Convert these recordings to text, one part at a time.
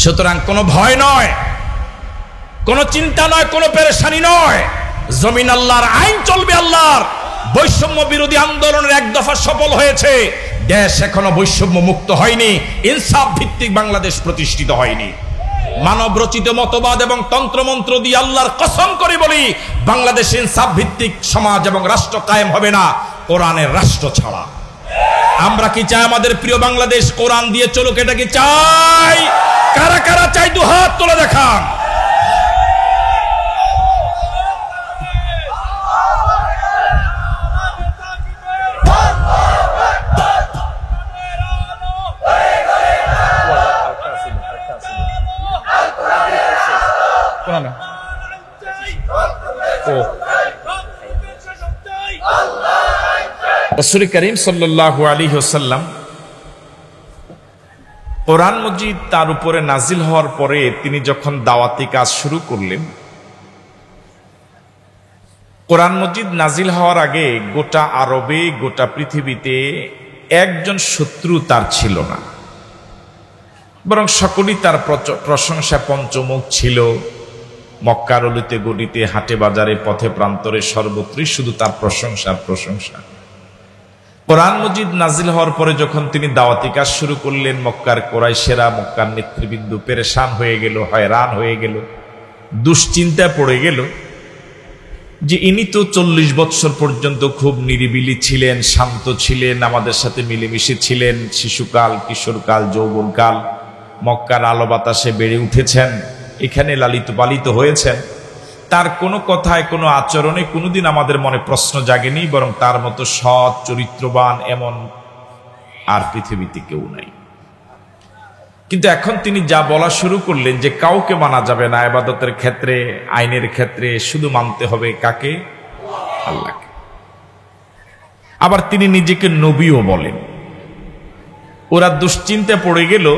সুতরাং কোনো ভয় নয়, কোনো চিন্তা নয়, কোনো পেরেশানি নয়। জমিন আল্লাহর, আইন চলবে আল্লাহর। বৈষম্য বিরোধী আন্দোলনের এক দফা সফল হয়েছে, দেশ এখনো বৈষম্য মুক্ত হয়নি, ইনসাফ ভিত্তিক বাংলাদেশ প্রতিষ্ঠিত হয়নি। মানব রচিত মতবাদ এবং তন্ত্রমন্ত্র দিয়ে আল্লাহর কসম করে বলি, বাংলাদেশ ইনসাফ ভিত্তিক সমাজ এবং রাষ্ট্র কায়েম হবে না কোরআনের রাষ্ট্র ছাড়া। আমরা কি চাই আমাদের প্রিয় বাংলাদেশ কোরআন দিয়ে চলুক? এটা কি চাই? কারা কারা চাই দু হাত তুলে দেখান। রাসূল করিম সাল্লাল্লাহু আলাইহি ওয়াসাল্লাম কোরআন মজিদ তার উপরে নাজিল হওয়ার পরে তিনি যখন দাওয়াতি কাজ শুরু করলেন, কোরআন মজিদ নাজিল হওয়ার আগে গোটা আরবে, গোটা পৃথিবীতে একজন শত্রু তার ছিল না, বরং সকলেই তার প্রশংসা পঞ্চমুখ ছিল। মক্কার অলিতে গলিতে, হাটে বাজারে, পথে প্রান্তরে সর্বত্রই শুধু তার প্রশংসা। কোরআন মজিদ নাজিল হওয়ার পরে যখন তিনি দাওয়াতি কাজ শুরু করলেন, মক্কার কুরাইশেরা, মক্কার নেতৃবৃন্দ পেরেশান হয়ে গেল, হয়রান হয়ে গেল, দুশ্চিন্তায় পড়ে গেল যে ইনি তো 40 বৎসর পর্যন্ত খুব নিরিবিলি ছিলেন, শান্ত ছিলেন, আমাদের সাথে মিলেমিশে ছিলেন, শিশুকাল, কিশোরকাল, যৌবনকাল মক্কার আলো বাতাসে বেড়ে উঠেছেন, এখানে লালিত পালিত হয়েছেন, তার কোনো কথায়, কোনো আচরণে কোনোদিন আমাদের মনে প্রশ্ন জাগেনি, বরং তার মতো সৎ চরিত্রবান এমন আর পৃথিবীতে কেউ নাই। কিন্তু এখন তিনি যা বলা শুরু করলেন যে কাউকে মানা যাবে না ইবাদতের ক্ষেত্রে, আইনের ক্ষেত্রে, শুধু মানতে হবে কাকে? আল্লাহকে। আবার তিনি নিজেকে নবীও বলেন। ওরা দুশ্চিন্তায় পড়ে গেল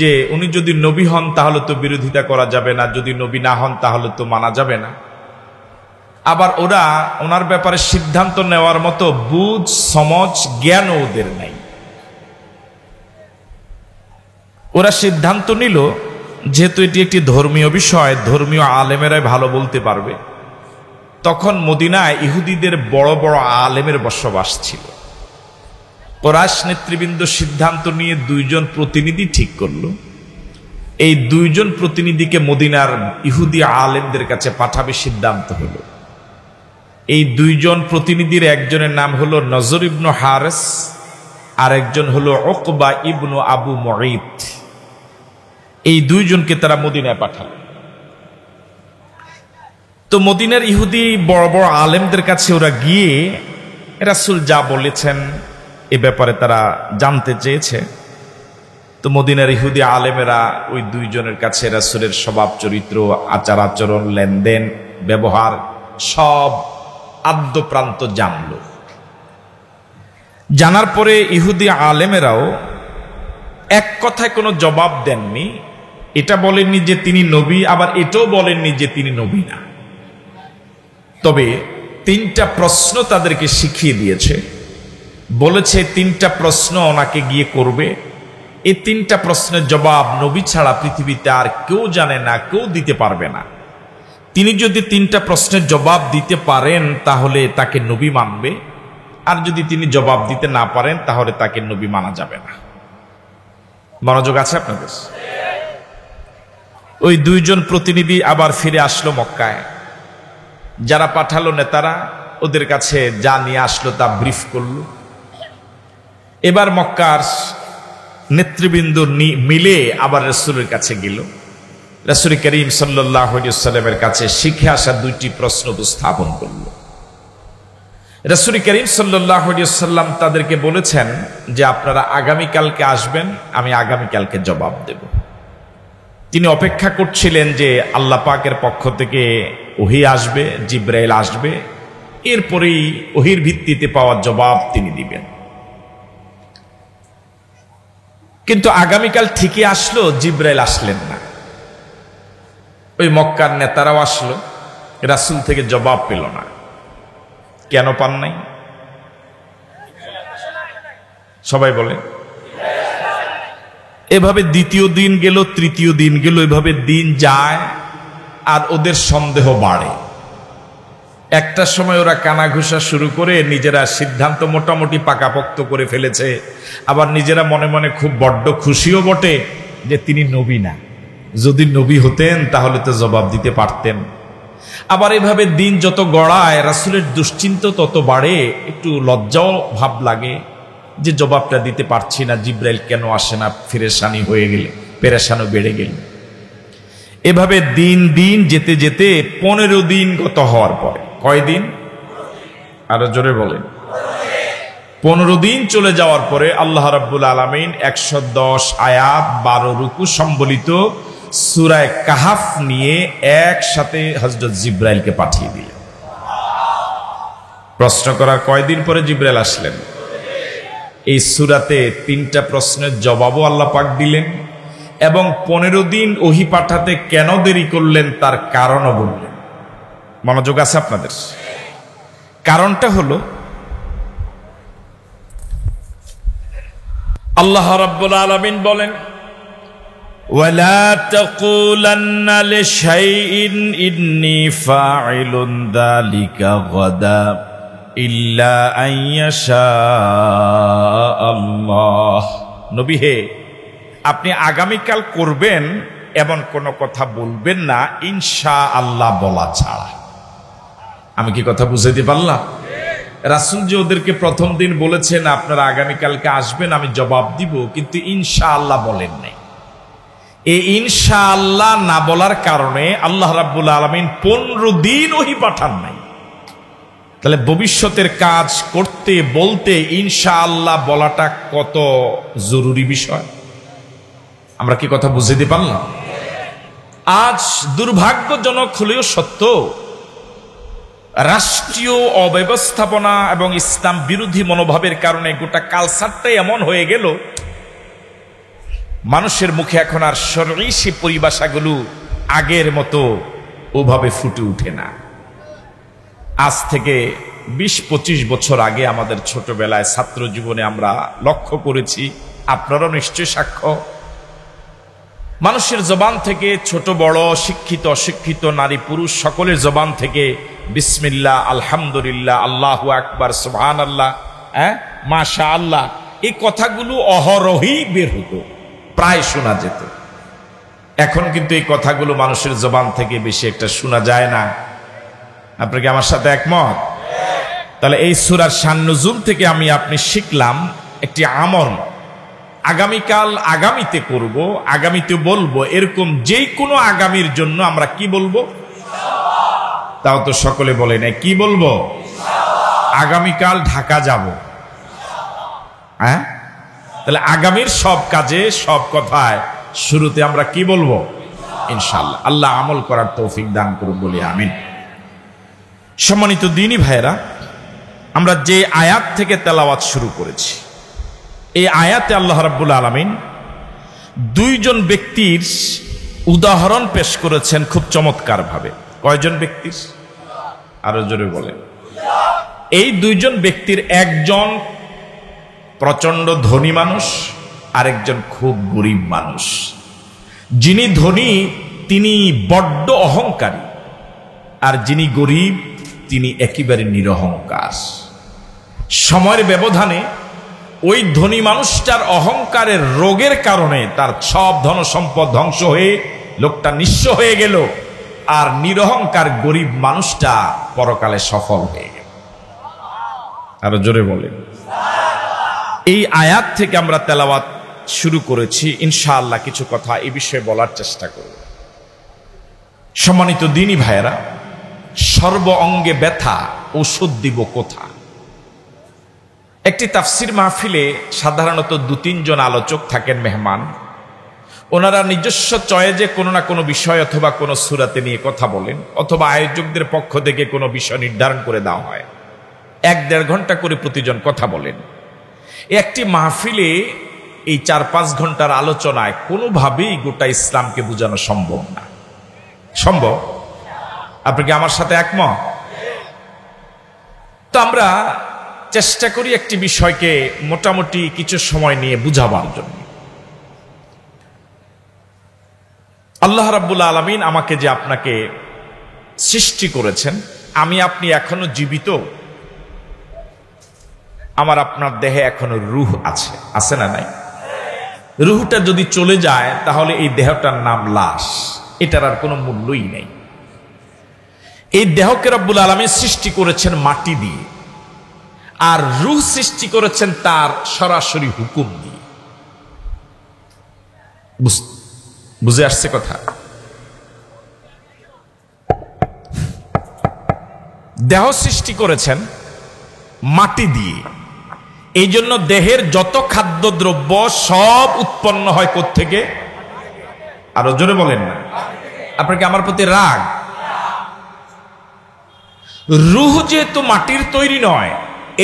যে উনি যদি নবী হন তাহলে তো বিরোধিতা করা যাবে না, যদি নবী না হন তাহলে তো মানা যাবে না। আবার ওরা ওনার ব্যাপারে সিদ্ধান্ত নেওয়ার মতো বুঝ, সমঝ, জ্ঞান ওদের নাই। ওরা সিদ্ধান্ত নিল যেহেতু এটি একটি ধর্মীয় বিষয়, ধর্মীয় আলেমেরাই ভালো বলতে পারবে। তখন মদিনায় ইহুদিদের বড় বড় আলেমের বসবাস ছিল। কুরাইশ নেতৃবৃন্দ সিদ্ধান্ত নিয়ে 2 জন প্রতিনিধি ঠিক করলো, এই 2 জন প্রতিনিধিকে মদিনার ইহুদি আলেমদের কাছে পাঠাবে সিদ্ধান্ত হলো। এই 2 জন প্রতিনিধির একজনের নাম হলো নজর ইবনু হারেস, আর একজন হলো উকবা ইবনু আবু মুঈত। এই 2 জনকে তারা মদিনায় পাঠালো। তো মদিনার ইহুদি বড় বড় আলেমদের কাছে ওরা গিয়ে রাসূল যা বলেছেন এ ব্যাপারে তারা জানতে চেয়েছে। তো মদিনার ইহুদি আলেমেরা ওই 2 জনের কাছে রাসূলের স্বভাব চরিত্র, আচার আচরণ, লেনদেন, ব্যবহার সব আদ্যপ্রান্ত জানল। জানার পরে ইহুদি আলেমেরাও এক কথায় কোনো জবাব দেননি। এটা বলেননি যে তিনি নবী, আবার এটাও বলেননি যে তিনি নবী না। তবে 3টা প্রশ্ন তাদেরকে শিখিয়ে দিয়েছে, বলেছে 3টা প্রশ্ন ওনাকে গিয়ে করবে। এই 3টা প্রশ্নের জবাব নবী ছাড়া পৃথিবীতে আর কেউ জানে না, কেউ দিতে পারবে না। তিনি যদি 3টা প্রশ্নের জবাব দিতে পারেন তাহলে তাকে নবী মানবে, আর যদি তিনি জবাব দিতে না পারেন তাহলে তাকে নবী মানা যাবে না। মনোযোগ আছে আপনাদের? ওই 2 জন প্রতিনিধি আবার ফিরে আসলো মক্কায়। যারা পাঠালো নেতারা ওদের কাছে যা নিয়ে আসলো তা ব্রিফ করলো। এবার মক্কার নেতৃবৃন্দ মিলে আবার রাসূলের কাছে গেল। রাসূল করিম সাল্লাল্লাহু আলাইহি ওয়াসাল্লামের কাছে শিখে আসা 2টি প্রশ্ন উপস্থাপন করল। রাসূল করিম সাল্লাল্লাহু আলাইহি ওয়াসাল্লাম তাদেরকে বলেছেন যে আপনারা আগামীকালকে আসবেন, আমি আগামীকালকে জবাব দেব। তিনি অপেক্ষা করছিলেন যে আল্লাহ পাকের পক্ষ থেকে ওহী আসবে, জিবরাইল আসবে, এরপরেই ওহীর ভিত্তিতে পাওয়া জবাব তিনি দিবেন। কিন্তু আগামীকাল ঠিকই আসলো, জিবরাইল আসলেন না। ওই মক্কার নেতারাও আসলো, রাসূল থেকে জবাব পেল না। কেন পান নাই? সবাই বলে এভাবে দ্বিতীয় দিন গেল, তৃতীয় দিন গেল, এভাবে দিন যায় আর ওদের সন্দেহ বাড়ে। একটা সময় ওরা কানাঘুষা শুরু করে নিজেরা সিদ্ধান্ত মোটামুটি পাকাপোক্ত করে ফেলেছে, আবার নিজেরা মনে মনে খুব বড্ড খুশিও বটে যে তিনি নবী না, যদি নবী হতেন তাহলে তো জবাব দিতে পারতেন। আবার এভাবে দিন যত গড়ায় রাসূলের দুশ্চিন্তা তত বাড়ে, একটু লজ্জাও ভাব লাগে যে জবাবটা দিতে পারছি না, জিব্রাইল কেন আসে না, ফেরেশানি হয়ে গেলে, পেরেশানি বেড়ে গেল। এভাবে দিন দিন যেতে যেতে 15 দিন গত হওয়ার পরে, কয়দিন আরো জোরে বলেন, 15 দিন চলে যাওয়ার পরে আল্লাহ রাব্বুল আলামিন 110 আয়াত 12 রুকু সম্বলিত সূরা কাহাফ নিয়ে একসাথে হযরত জিব্রাইলকে পাঠিয়ে দিলেন। প্রশ্ন করার কয়দিন পরে জিব্রাইল আসলেন? এই সূরাতে 3টা প্রশ্নের জবাবও আল্লাহ পাক দিলেন এবং 15 দিন ওহী পাঠাতে কেন দেরি করলেন তার কারণও বললেন। মনোযোগ আছে আপনাদের? কারণটা হলো আল্লাহ রাব্বুল আলামিন বলেন, ওয়ালা তাকুলান্না লিশাইইন ইন্নী ফাইলুন যালিকা গাদা ইল্লা আইয়াশা আল্লাহ। নবী হে, আপনি আগামীকাল করবেন এমন কোনো কথা বলবেন না ইনশাআল্লাহ বলা ছাড়া। আমি কি কথা বুঝাইতে পারলাম? রাসূল যে ওদেরকে প্রথম দিন বলেছেন আপনারা আগামীকালকে আসবেন, আমি জবাব দিব, কিন্তু ইনশাআল্লাহ বলেন নাই। এই ইনশাআল্লাহ না বলার কারণে আল্লাহ রাব্বুল আলামিন 15 দিন ওহী পাঠান নাই। তাহলে ভবিষ্যতের কাজ করতে বলতে ইনশাআল্লাহ বলাটা কত জরুরি বিষয়। আমরা কি কথা বুঝাইতে পারলাম? আজ দুর্ভাগ্যজনক হলেও সত্য, রাষ্ট্রীয় অব্যবস্থাপনা এবং ইসলাম বিরোধী মনোভাবের কারণে গোটা কালচারটাই এমন হয়ে গেল, মানুষের মুখে এখন আর শরঈ পরিভাষাগুলো আগের মতো ওভাবে ফুটে ওঠে না। আজ থেকে 20-25 বছর আগে আমাদের ছোটবেলায় ছাত্র জীবনে আমরা লক্ষ্য করেছি, আপনারাও নিশ্চয় সাক্ষ্য, মানুষের জবান থেকে ছোট বড়, শিক্ষিত অশিক্ষিত, নারী পুরুষ সকলের জবান থেকে বিসমিল্লাহ, আলহামদুলিল্লাহ, আল্লাহু আকবার, সুবহানাল্লাহ, মাশাআল্লাহ, এই কথাগুলো অহরহই বের হতো, প্রায় শোনা যেত। এখন কিন্তু এই কথাগুলো মানুষের জবান থেকে বেশি একটা শোনা যায় না। আপনি কি আমার সাথে একমত? তাহলে এই সূরার শান নুজুল থেকে আমি আপনি শিখলাম একটি আমল, আগামীকাল আগামীতে করব, আগামীতে বলবো, এরকম যেই কোনো আগামীর জন্য আমরা কি বলবো? তাও তো সকলে বলে নাই, কি বলবো? আগামীকাল ঢাকা যাব। হ্যাঁ, তাহলে আগামীর সব কাজে, সব কথায় শুরুতে আমরা কি বলবো? ইনশাআল্লাহ। আল্লাহ আমল করার তৌফিক দান করুন বলি আমিন। সম্মানিত দ্বীনী ভাইরা, আমরা যে আয়াত থেকে তেলাওয়াত শুরু করেছি, এই আয়াতে আল্লাহ রাব্বুল আলামিন 2 জন ব্যক্তির উদাহরণ পেশ করেছেন খুব চমৎকার ভাবে। কয়জন ব্যক্তির? আরো জোরে বলেন। এই 2 জন ব্যক্তির একজন প্রচন্ড ধনী মানুষ, আরেকজন খুব গরিব মানুষ। যিনি ধনী তিনি বড্ড অহংকারী, আর যিনি গরিব তিনি একেবারে নিরহংকার। সময়ের ব্যবধানে ওই ধনী মানুষটার অহংকারের রোগের কারণে তার সব ধন সম্পদ ধ্বংস হয়ে লোকটা নিঃস্ব হয়ে গেল, আর নিরহংকার গরিব মানুষটা পরকালে সফল হয়ে গেল। আরো জোরে বলেন। এই আয়াত থেকে আমরা তেলাওয়াত শুরু করেছি, ইনশাআল্লাহ কিছু কথা এই বিষয়ে বলার চেষ্টা করব। সম্মানিত দ্বীনী ভাইয়েরা, সর্ব অঙ্গে ব্যথা, ওষুধ দিব কোথা? একটি তাফসির মাহফিলে সাধারণত 2-3 জন আলোচক থাকেন, মেহমান। ওনারা নিজস্ব চয়েজে কোনো না কোনো বিষয় অথবা কোনো সূরাতে নিয়ে কথা বলেন, অথবা আয়োজকদের পক্ষ থেকে কোনো বিষয় নির্ধারণ করে দেওয়া হয়। 1-1.5 ঘন্টা করে প্রতিজন কথা বলেন। একটি মাহফিলে এই 4-5 ঘন্টার আলোচনায় কোনোভাবেই গোটা ইসলামকে বোঝানো সম্ভব না। সম্ভব? আপনি কি আমার সাথে একমত? তো আমরা চেষ্টা করি একটি বিষয়কে মোটামুটি কিছু সময় নিয়ে বুঝাবার জন্য। আল্লাহ রাব্বুল আলামিন আমাকে যে আপনাকে সৃষ্টি করেছেন, আমি আপনি এখনো জীবিত, আমার আপনার দেহে এখনো রূহ আছে না নাই? রূহটা যদি চলে যায় তাহলে এই দেহটার নাম লাশ, এটার আর কোনো মূল্যই নেই। এই দেহকে রব্বুল আলামিন সৃষ্টি করেছেন মাটি দিয়ে, আর রূহ সৃষ্টি করেছেন তার সরাসরি হুকুম দিয়ে। বুঝে আসছে কথা? দেহ সৃষ্টি করেছেন মাটি দিয়ে, এই জন্য দেহের যত খাদ্যদ্রব্য সব উৎপন্ন হয় কোত্থেকে? আরো জোরে বলেন না, আপনার কি আমার প্রতি রাগ? রূহ যেহেতু মাটির তৈরি নয়,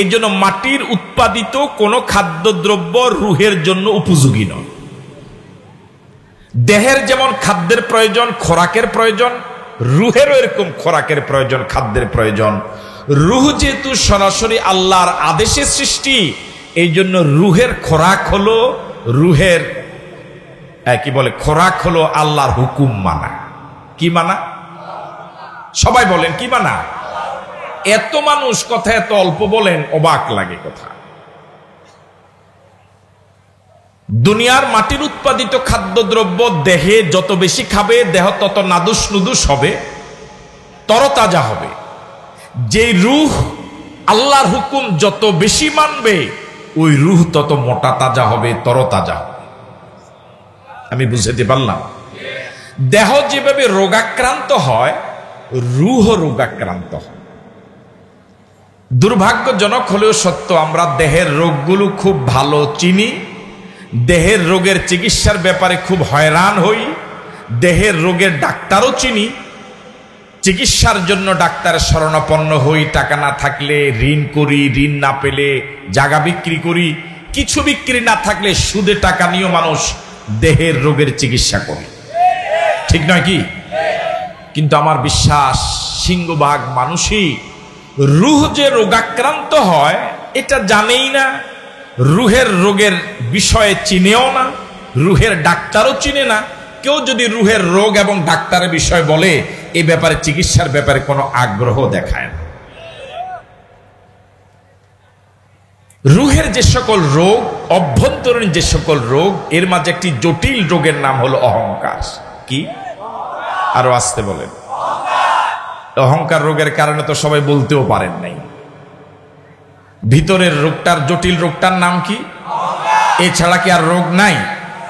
এই জন্য মাটির উৎপাদিত কোনো খাদ্যদ্রব্য রূহের জন্য উপযোগী নয়। দেহের যেমন খাদ্যের প্রয়োজন, খোরাকের প্রয়োজন, রূহেরও এরকম খোরাকের প্রয়োজন, খাদ্যের প্রয়োজন। রূহ যেহেতু সরাসরি আল্লাহর আদেশে সৃষ্টি, এই জন্য রূহের খোরাক হলো, রূহের কি বলে খোরাক হলো আল্লাহর হুকুম মানা। কি মানা? সবাই বলেন কি মানা? এত মানুষ কথা এত অল্প বলেন, অবাক লাগে কথা। দুনিয়ার মাটির উৎপাদিত খাদ্যদ্রব্য দেহে যত বেশি খাবে, দেহ তত নাদুস নুদুস হবে, তরতাজা হবে। যে রূহ আল্লাহর হুকুম যত বেশি মানবে, ওই রূহ তত মোটা তাজা হবে, তরতাজা হবে। আমি বুঝতে পারলাম? দেহ যেভাবে রোগাক্রান্ত হয়, রূহ রোগাক্রান্ত হয়। দুর্ভাগ্যজনক হলেও সত্য, আমরা দেহের রোগগুলো খুব ভালো চিনি, দেহের রোগের চিকিৎসার ব্যাপারে খুব হয়রান হই, দেহের রোগের ডাক্তারও চিনি, চিকিৎসার জন্য ডাক্তারের শরণাপন্ন হই, টাকা না থাকলে ঋণ করি, ঋণ না পেলে জায়গা বিক্রি করি, কিছু বিক্রি না থাকলে সুদে টাকা নিয়ে মানুষ দেহের রোগের চিকিৎসা করে, ঠিক নয় কি? কিন্তু আমার বিশ্বাস সিংহভাগ মানুষই রূহ যে রোগাক্রান্ত হয় এটা জানেই না, রূহের রোগের বিষয়ে চিনেও না, রূহের ডাক্তারও চিনে না। কেউ যদি রূহের রোগ এবং ডাক্তারের বিষয় বলে, এই ব্যাপারে চিকিৎসার ব্যাপারে কোনো আগ্রহ দেখায় না। রূহের যে সকল রোগ, অভ্যন্তরীণ যে সকল রোগ, এর মাঝে একটি জটিল রোগের নাম হলো অহংকার। কি? আরো আসতে বলেন। অহংকার রোগের কারণে তো সবাই বলতেও পারেন নাই। ভিতরের রোগটার, জটিল রোগটার নাম কি? এছাড়া কি আর রোগ নাই?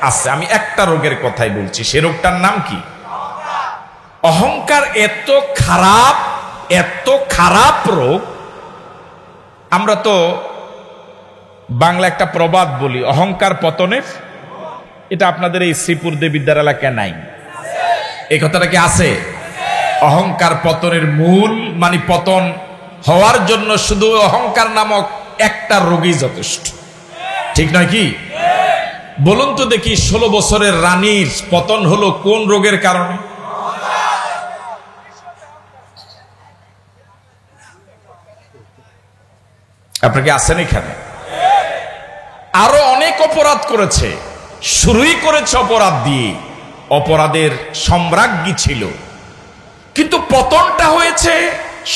আছে। আমি একটা রোগের কথাই বলছি, সে রোগটার নাম কি? অহংকার। এত খারাপ রোগ। আমরা তো বাংলা একটা প্রবাদ বলি, অহংকার পতনের। এটা আপনাদের এই শ্রীপুর দেবিদ্যার এলাকায় নাই? এই কথাটা কি আছে? অহংকার পতনের মূল, মানে পতন হওয়ার জন্য শুধু অহংকার নামক একটা রোগই যথেষ্ট, ঠিক নয় কি? বলুন তো দেখি, 16 বছরের রানীর পতন হলো কোন রোগের কারণে? আপনাকে আছেন এখানে? আরো অনেক অপরাধ করেছে, শুরুই করেছে অপরাধ দিয়ে, অপরাধের সম্রাজ্ঞী ছিল, কিন্তু পতনটা হয়েছে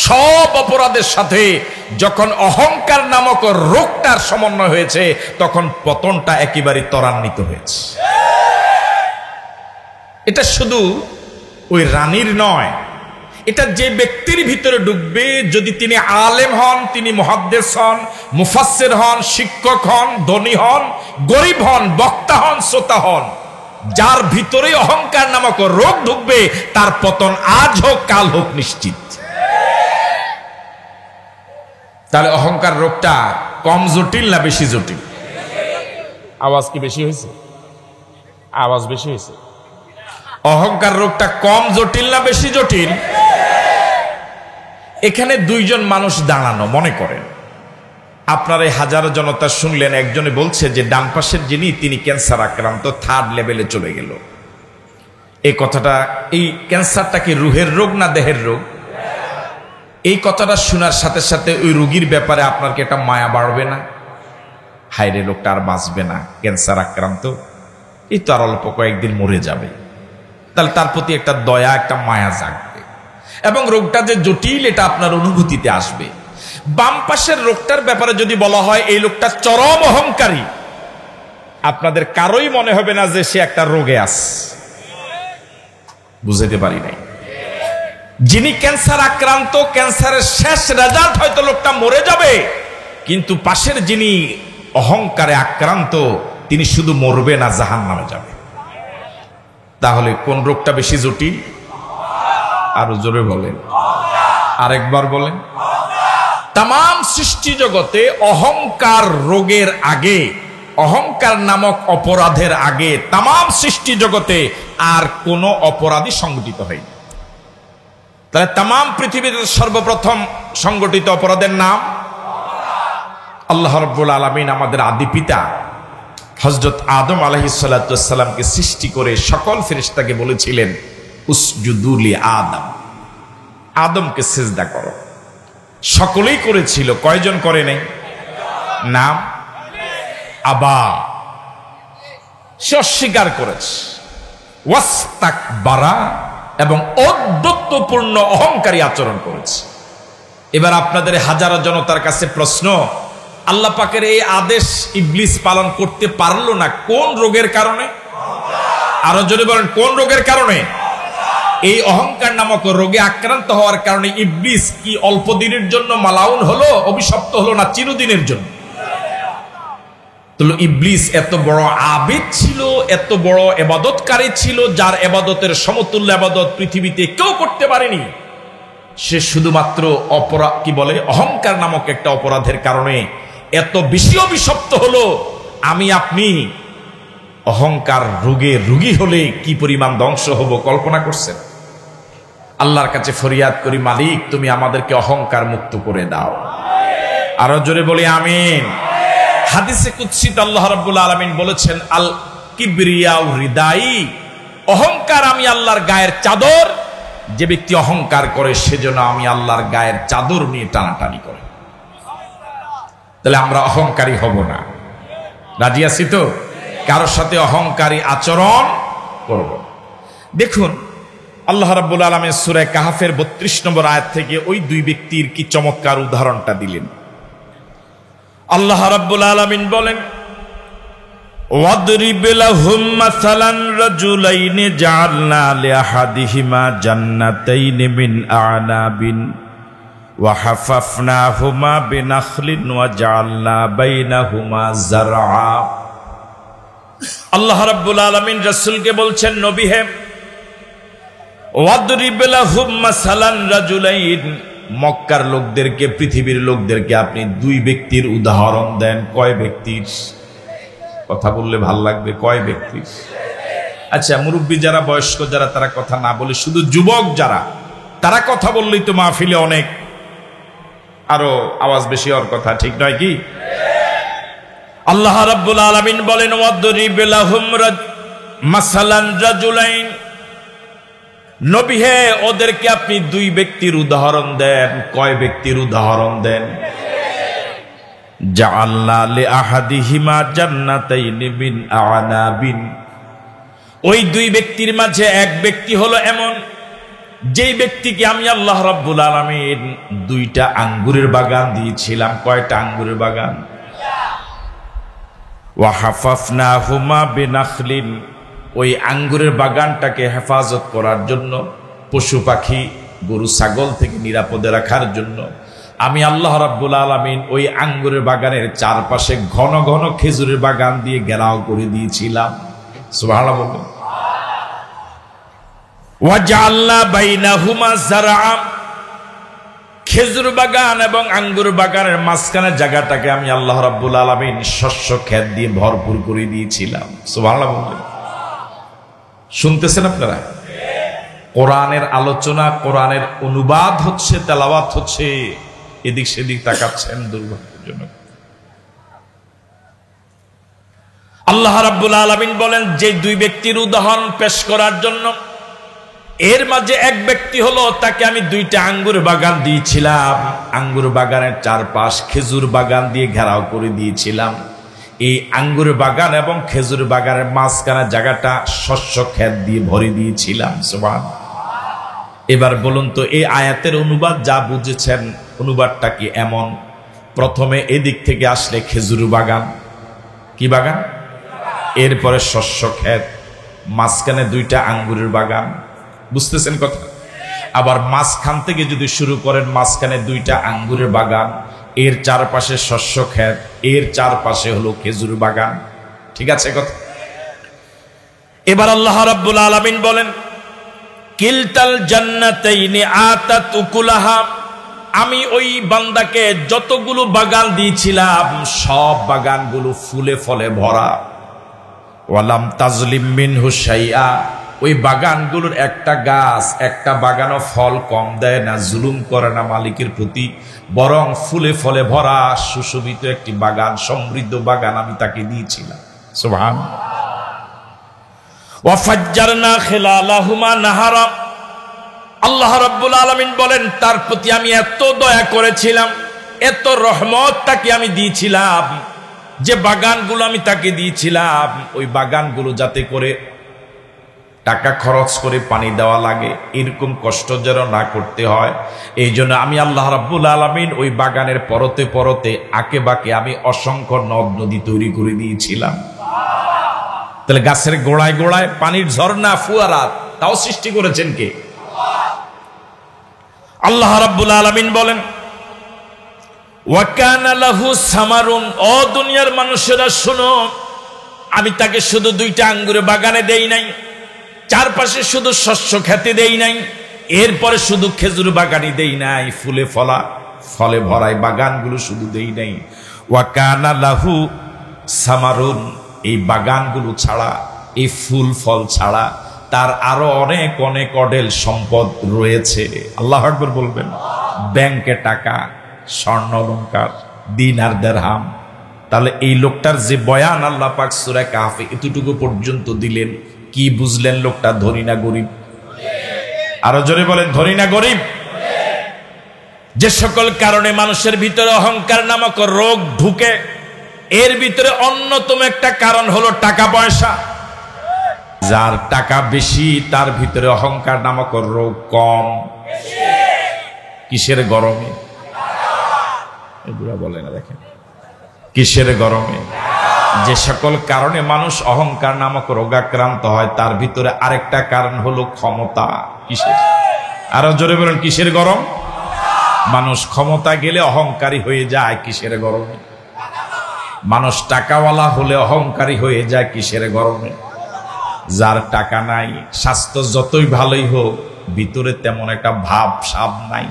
সব অপরাধের সাথে। যখন অহংকার নামক রোগটার সমন্বয় হয়েছে, তখন পতনটা একেবারে ত্বরান্বিত হয়েছে। এটা শুধু ওই রানীর নয়, এটা যে ব্যক্তির ভিতরে ঢুকবে, যদি তিনি আলেম হন, তিনি মুহাদ্দিস হন, মুফাসসির হন, শিক্ষক হন, ধনী হন, গরিব হন, বক্তা হন, শ্রোতা হন, যার ভিতরে অহংকার নামক রোগ ঢুকবে, তার পতন আজ হোক কাল হোক নিশ্চিত। তাহলে অহংকার রোগটা কম জটিল না বেশি জটিল? আওয়াজ কি বেশি হয়েছে? আওয়াজ বেশি হয়েছে? অহংকার রোগটা কম জটিল না বেশি জটিল? এখানে দুইজন মানুষ দাঁড়ানো, মনে করেন আপনার এই হাজারো জনতা শুনলেন, একজনে বলছে যে ডান পাশের যিনি, তিনি ক্যান্সার আক্রান্ত, 3rd লেভেলে চলে গেল। এই কথাটা, এই ক্যান্সারটা কি রূহের রোগ না দেহের রোগ? এই কথাটা শোনার সাথে সাথে ওই রোগীর ব্যাপারে আপনার কি একটা মায়া বাড়বে না? হায় রে, লোকটা আর বাঁচবে না, ক্যান্সার আক্রান্ত, এই তো আর অল্প কয়েকদিন মরে যাবে। তাহলে তার প্রতি একটা দয়া, একটা মায়া জাগবে এবং রোগটা যে জটিল এটা আপনার অনুভূতিতে আসবে। বাম পাশের রোগটার ব্যাপারে যদি বলা হয় এই লোকটা চরম অহংকারী, আপনাদের কারোই মনে হবে না যে সে একটা রোগে আছে। বুঝাইতে পারি নাই? যিনি ক্যান্সার আক্রান্ত, ক্যান্সারের শেষ রেজাল্ট হয়তো লোকটা মরে যাবে, কিন্তু পাশের যিনি অহংকারে আক্রান্ত তিনি শুধু মরবে না, জাহান্নামে যাবে। তাহলে কোন রোগটা বেশি জটিল? আরো জোরে বলেন, আরেকবার বলেন। তাম সৃষ্টি জগতে অহংকার রোগের আগে, অহংকার নামক অপরাধের আগে তাম সৃষ্টি জগতে আর কোন অপরাধী সংগঠিত হয়নি। তাহলে তাম পৃথিবীতে সর্বপ্রথম সংগঠিত অপরাধের নাম আল্লাহ রাব্বুল আলামিন আমাদের আদি পিতা হযরত আদম আলাইহিস সালাতু ওয়াস সালামকে সৃষ্টি করে সকল ফেরেশতাকে বলেছিলেন উসজুদু লি আদম, আদমকে সিজদা করো। সকলেই করেছিল, কয়জন করে নাই? নাম আবা, সে অস্বীকার করেছে। ওয়াস্তাকবারা, এবং অদ্যত্বপূর্ণ অহংকারী আচরণ করেছে। এবার আপনাদের হাজারো জনতার কাছে প্রশ্ন, আল্লাহ পাকের এই আদেশ ইবলিস পালন করতে পারলো না কোন রোগের কারণে? আরো জোরে বলেন, কোন রোগের কারণে? এই অহংকার নামক রোগে আক্রান্ত হওয়ার কারণে ইবলিস কি অল্প দিনের জন্য মালাউন হলো, অভিশপ্ত হলো, না চিরদিনের জন্য? তো ইবলিস এত বড় আবেদ ছিল, এত বড় ইবাদতকারী ছিল, যার ইবাদতের সমতুল্য ইবাদত পৃথিবীতে কেউ করতে পারেনি। সে শুধুমাত্র অহংকার নামক একটা অপরাধের কারণে এত বেশি অভিশপ্ত হলো। আমি আপনি অহংকার রোগে রোগী হলে কি পরিমাণ ধ্বংস হব কল্পনা করছেন? আল্লাহর কাছে ফরিয়াদ করি, মালিক তুমি আমাদেরকে অহংকার মুক্ত করে দাও। আরো জোরে বলি আমিন। হাদিসে কুদসিতে আল্লাহ রাব্বুল আলামিন বলেছেন, আল কিবরিয়াউ রিদাই, অহংকার আমি আল্লাহর গায়ের চাদর। যে ব্যক্তি অহংকার করে সেজন্য আমি আল্লাহর গায়ের চাদর নিয়ে টানাটানি করে। তাহলে আমরা অহংকারী হব না, রাজি আছি তো? কারোর সাথে অহংকারী আচরণ করব। দেখুন আল্লাহ রাব্বুল আলামিন সূরা কাহফের 32 নম্বর আয়াত থেকে ওই দুই ব্যক্তির কি চমৎকার উদাহরণটা দিলেন। আল্লাহ রাব্বুল আলামিন বলেন, ওয়াদরিব লাহুম মাসালান রাজুলাইনি জাআলনা লিআহাদিহিমা জান্নাতাইনি মিন আ'নাবিন ওয়া হাফাফনাহুমা বিনাখলিন ওয়া জাআলনা বাইনাহুমা যারআ। আল্লাহ রাব্বুল আলামিন রাসূলকে বলছেন, নবী হে, ওয়াদরিব লাহুম মাসালান রাজুলাইন, মক্কার লোকদেরকে, পৃথিবীর লোকদেরকে আপনি দুই ব্যক্তির উদাহরণ দেন। কয় ব্যক্তির? কথা বললে ভাল লাগবে। কয় ব্যক্তির? আচ্ছা, মুরব্বী যারা, বয়স্ক যারা, তারা কথা না বলে শুধু যুবক যারা, তারা কথা বললেই তো মাহফিলে অনেক আরো আওয়াজ বেশি হওয়ার কথা, ঠিক নয় কি? আল্লাহ রাব্বুল আলামিন বলেন, ওয়াদরিব লাহুম মাসালান রাজুলাইন, নবী হে ওদেরকে আপনি দুই ব্যক্তির উদাহরণ দেন। কয় ব্যক্তির উদাহরণ দেন? জাআলনা লিআহাদিহিমা জান্নাতাইনি মিন আ'নাবিন, ওই দুই ব্যক্তির মাঝে এক ব্যক্তি হলো এমন যেই ব্যক্তিকে আমি আল্লাহ রাব্বুল আলামিন দুইটা আঙ্গুরের বাগান দিয়েছিলাম। কয়টা আঙ্গুরের বাগান? ওয়া হাফাফনাহুমা বিনাখলিন, ওই আঙ্গুরের বাগানটাকে হেফাজত করার জন্য, পশু পাখি গরু ছাগল থেকে নিরাপদে রাখার জন্য আমি আল্লাহ রাব্বুল আলামিন ওই আঙ্গুরের বাগানের চারপাশে ঘন ঘন খেজুরের বাগান দিয়ে ঘেরাও করে দিয়েছিলাম। সুবহানাল্লাহ বলুন। ওয়া জাআলনা বাইনাহুমা যারআ, খেজুর বাগান এবং আঙ্গুর বাগানের মাঝখানের জায়গাটাকে আমি আল্লাহ রাব্বুল আলামিন শস্য ক্ষেত দিয়ে ভরপুর করে দিয়েছিলাম। সুবহানাল্লাহ বলুন। শুনতেছেন আপনারা? কোরআনের আলোচনা, কোরআনের অনুবাদ হচ্ছে, তেলাওয়াত হচ্ছে, এদিক সেদিক তাকাচ্ছেন দুর্ভাগ্যজনক। আল্লাহ রাব্বুল আলামিন বলেন, যে দুই ব্যক্তির উদাহরণ পেশ করার জন্য এর মাঝে এক ব্যক্তি হলো, তাকে আমি দুইটা আঙ্গুর বাগান দিয়েছিলাম, আঙ্গুর বাগানের চারপাশ খেজুর বাগান দিয়ে ঘেরাও করে দিয়েছিলাম। এই আঙ্গুর বাগান এবং খেজুর বাগানের মাঝখানে জায়গাটা শস্য ক্ষেত দিয়ে ভরে দিয়েছিলাম। সুবহানাল্লাহ। এবার বলুন তো এই আয়াতের অনুবাদ যা বুঝেছেন অনুবাদটা কি এমন? প্রথমে এদিক থেকে আসলে খেজুর বাগান, কি বাগান, এরপরে শস্য ক্ষেত, মাঝখানে দুইটা আঙ্গুরের বাগান, বুঝতেছেন কথা? আবার মাঝখান থেকে যদি শুরু করেন মাঝখানে দুইটা আঙ্গুরের বাগান, এর চারপাশে শস্য ক্ষেত, এর চারপাশে হলো খেজুর বাগান, ঠিক আছে কথা? এবার আল্লাহ রাব্বুল আলামিন বলেন কিলতাল জান্নাতাইনি আতাত উকুলাহা, আমি ওই বান্দাকে যতগুলো বাগান দিয়েছিলাম সব বাগানগুলো ফুলে ফলে ভরা। ওয়ালাম তাজলিম মিনহু শাইআ, ওই বাগানগুলোর একটা গাছ একটা বাগানও ফল কম দেয় না, জুলুম করে না মালিকের প্রতি, বরং ফুলে ফলে ভরা সুশোভিত একটি বাগান, সমৃদ্ধ বাগান আমি তাকে দিয়েছিলাম। সুবহানাল্লাহ। ওয়া ফাজ্জারনা খিলালাহুমা নাহারা, আল্লাহ রাব্বুল আলামিন বলেন তার প্রতি আমি এত দয়া করেছিলাম, এত রহমত তাকে আমি দিয়েছিলাম যে বাগানগুলো আমি তাকে দিয়েছিলাম ওই বাগানগুলো যাতে করে টাকা খরচ করে পানি দেওয়া লাগে এরকম কষ্ট যেন না করতে হয়, এই জন্য আমি আল্লাহ রাব্বুল আলামিন ওই বাগানের পরতে পরতে আঁকে বাঁকে আমি অসংখ্য নদ নদী তৈরি করে দিয়েছিলাম। তাহলে গাছের গোড়ায় গোড়ায় পানির ঝর্ণা ফুয়ারা তাও সৃষ্টি করেছেন কে? আল্লাহ রাব্বুল আলামিন বলেন ওয়া কানা লাহু সামারুন, ও দুনিয়ার মানুষেরা শোনো, আমি তাকে শুধু দুইটা আঙ্গুরের বাগানে দেই নাই, চারপাশে শুধু শস্য খেতে দেই নাই, এরপরে শুধু খেজুর বাগানই দেই নাই, ফুলে ফলে ভরাই বাগানগুলো শুধু দেই নাই। ওয়া কানা লাহু সামারুন, এই বাগানগুলো ছাড়া, এই ফুল ফল ছাড়া তার আরো অনেক অনেক অঢেল সম্পদ রয়েছে। আল্লাহু আকবার বলবেন। ব্যাংকে টাকা, স্বর্ণ অলংকার, দিনার দিরহাম। তাহলে এই লোকটার যে বয়ান আল্লাহ পাক সূরা কাহফে এতটুকু পর্যন্ত দিলেন, কি বুঝলেন লোকটা ধনী না গরিব? আরো জোরে বলেন, ধনী না গরিব? যে সকল কারণে মানুষের ভিতরে অহংকার নামক রোগ ঢুকে, এর ভিতরে অন্যতম একটা কারণ হলো টাকা পয়সা। যার টাকা বেশি তার ভিতরে অহংকার নামক রোগ কম। কিসের গরমে? এগুলা বলে না, দেখেন কিসের গরমে? যে সকল কারণে মানুষ অহংকার নামক রোগাক্রান্ত হয় তার ভিতরে আরেকটা কারণ হলো ক্ষমতা। কিসের? আরো জোরে বলেন, কিসের গরম? মানুষ ক্ষমতা গেলে অহংকারী হয়ে যায়, কিসের গরমে? মানুষ টাকাওয়ালা হলে অহংকারী হয়ে যায়, কিসের গরমে? যার টাকা নাই, স্বাস্থ্য যতই ভালোই হোক ভিতরে তেমন একটা ভাব সাব নাই।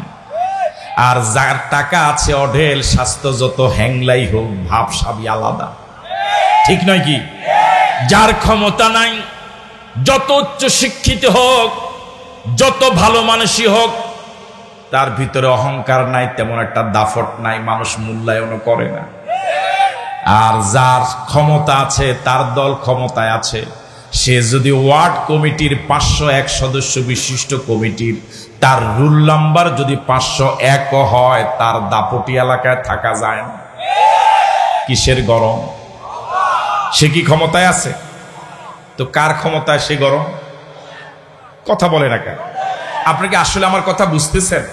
আর যার টাকা আছে অঢেল, স্বাস্থ্য যত হ্যাংলাই হোক ভাব সাবই আলাদা, ঠিক নয় কি? যার ক্ষমতা নাই, যত উচ্চ শিক্ষিত হোক, যত ভালো মানুষই হোক, তার ভিতরে অহংকার নাই, তেমন একটা দাফট নাই, মানুষ মূল্যায়নও করে না। আর যার ক্ষমতা আছে, তার দল ক্ষমতায় আছে, সে যদি ওয়ার্ড কমিটির 501 সদস্য বিশিষ্ট কমিটির তার রুল নাম্বার যদি 501 হয়, তার দাপটি এলাকায় থাকা যায় না। কিসের গরম? সে কি ক্ষমতায় আছে? তো কার ক্ষমতায় সে গরম? কথা বলে না কেন? আপনি কি আসলে আমার কথা বুঝতেছেন?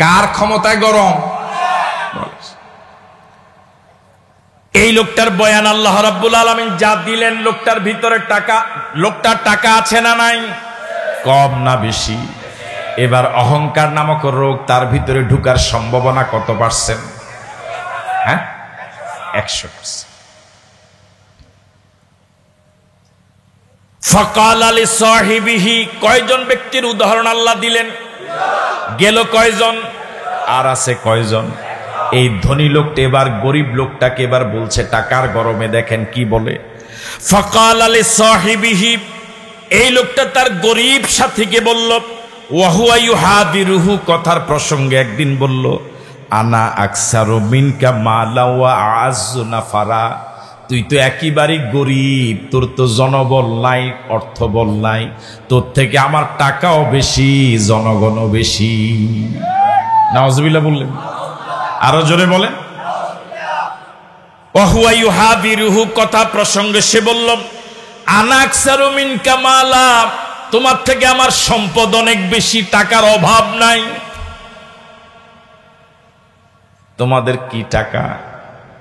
কার ক্ষমতায় গরম? এই লোকটার বয়ান আল্লাহ রাব্বুল আলামিন যা দিলেন, লোকটার ভিতরে টাকা, লোকটার টাকা আছে না নাই? কম না বেশি? এবার অহংকার নামক রোগ তার ভিতরে ঢুকার সম্ভাবনা কত পার্সেন্ট? হ্যাঁ, 100%। ফাকাল লিসাহিবিহি, কয়জন ব্যক্তির উদাহরণ আল্লাহ দিলেন? গেল কয়জন? আর আছে কয়জন? এই ধনী লোকটা এবার গরিব লোকটাকে এবার বলছে টাকার গরমে, দেখেন কি বলে। ফাকাল লিসাহিবিহি, এই লোকটা তার গরিব সাথীকে বলল, ওয়া হুয়া ইউহাদিরুহু, কথার প্রসঙ্গে একদিন বলল, আনা আকসারু মিনকা মালা ওয়া আযু নাফারা, তুই তো একেবারেই গরিব, তোর তো জনবল নাই, অর্থবল নাই, তোর থেকে আমার টাকাও বেশি, জনগণও বেশি। নাউজুবিল্লাহ বললেন। আরো জোরে বলেন। ওয়াহুয়া ইউহাদিরুহু, কথা প্রসঙ্গে সে বলল, আনা আকসারু মিনকা মালা, তোমার থেকে আমার সম্পদ অনেক বেশি, টাকার অভাব নাই। তোমাদের কি টাকা?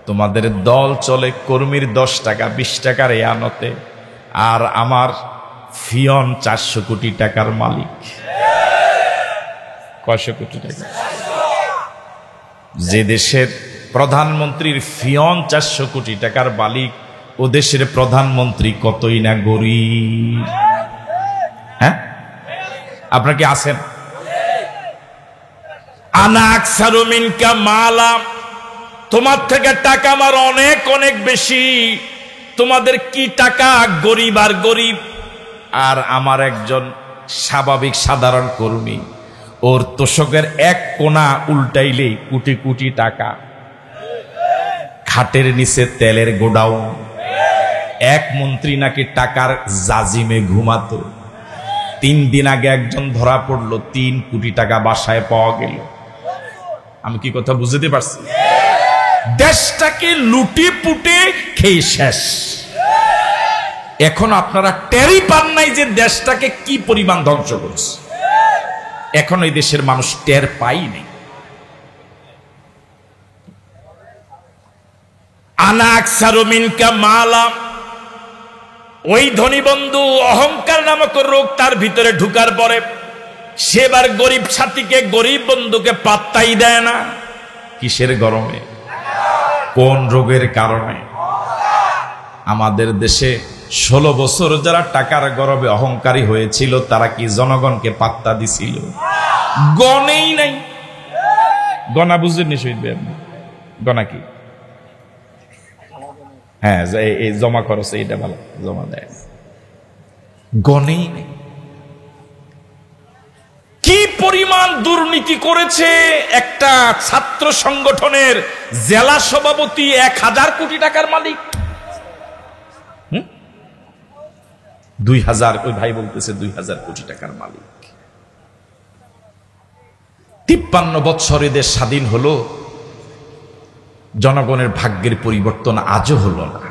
তোমাদের দল চলে কর্মীর 10 টাকা 20 টাকার এয়ানতে, আর আমার ফিয়ন 400 কোটি টাকার মালিক। কয়শো কোটি টাকা? যে দেশের প্রধানমন্ত্রীর ফিয়ন 400 কোটি টাকার মালিক, ও দেশের প্রধানমন্ত্রী কতই না গরিব। হ্যাঁ, আপনার কি আছেন? আনা আকসারু মিনকা মালা, তোমার থেকে টাকা আমার অনেক অনেক বেশি। তোমাদের কি টাকা? গরিব আর গরিব। আর আমার একজন স্বাভাবিক সাধারণ কর্মী, ওর তোষকের এক কোণা উল্টাইলেই কোটি কোটি টাকা। খাটের নিচে তেলের গোডাউন। এক মন্ত্রী নাকি টাকার জাজিমে ঘুমাতো। 3 দিন আগে একজন ধরা পড়লো, 3 কোটি টাকা বাসায় পাওয়া গেল। আমি কি কথা বুঝতে পারছি? দেশটাকে লুটে পুটে খেয়ে শেষ। এখন আপনারা টেরই পান নাই যে দেশটাকে কি পরিমাণ ধ্বংস করছে। এখন এই দেশের মানুষ টের পাই নাই। আনা আকসারু মিনকা মালা, ওই ধনী বন্ধু অহংকার নামক রোগ তার ভিতরে ঢুকার পরে সেবার গরিব সাথীকে, গরিব বন্ধুকে পাত্তাই দেয় না। কিসের গরমে? কোন রোগের কারণে? আমাদের দেশে 16 বছর যারা টাকার গরবে অহংকারী হয়েছিল, তারা কি জনগণকে পাত্তা দিছিল? গণেই নাই। গণা বুঝলেন নিশ্চয়ই? গণা কি? হ্যাঁ, এই জমা খরচ, এইটা ভালো, জমা দেয়। গণেই নেই। কি পরিমাণ দুর্নীতি করেছে একটা ছাত্র সংগঠনের জেলা সভাপতি, 1000 কোটি টাকার মালিক। 2000, ওই ভাই বলতেছে 2000 কোটি টাকার মালিক। 53 বছর দেশ স্বাধীন হলো, জনগণের ভাগ্যের পরিবর্তন আজও হলো না।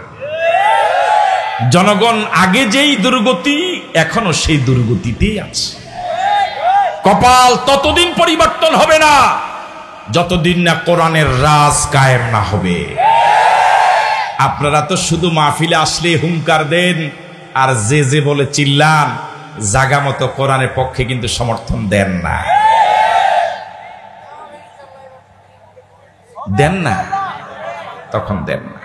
জনগণ আগে যেই দুর্গতি, এখনো সেই দুর্গতিতেই আছে। কপাল ততদিন পরিবর্তন হবে না যতদিন না কোরআনের রাজ কায়েম না হবে। আপনারা তো শুধু মাহফিলে আসলে হুঙ্কার দেন আর যে বলে চিল্লান, জাগা মতো কোরআনের পক্ষে কিন্তু সমর্থন দেন না। দেন না, তখন দেন না।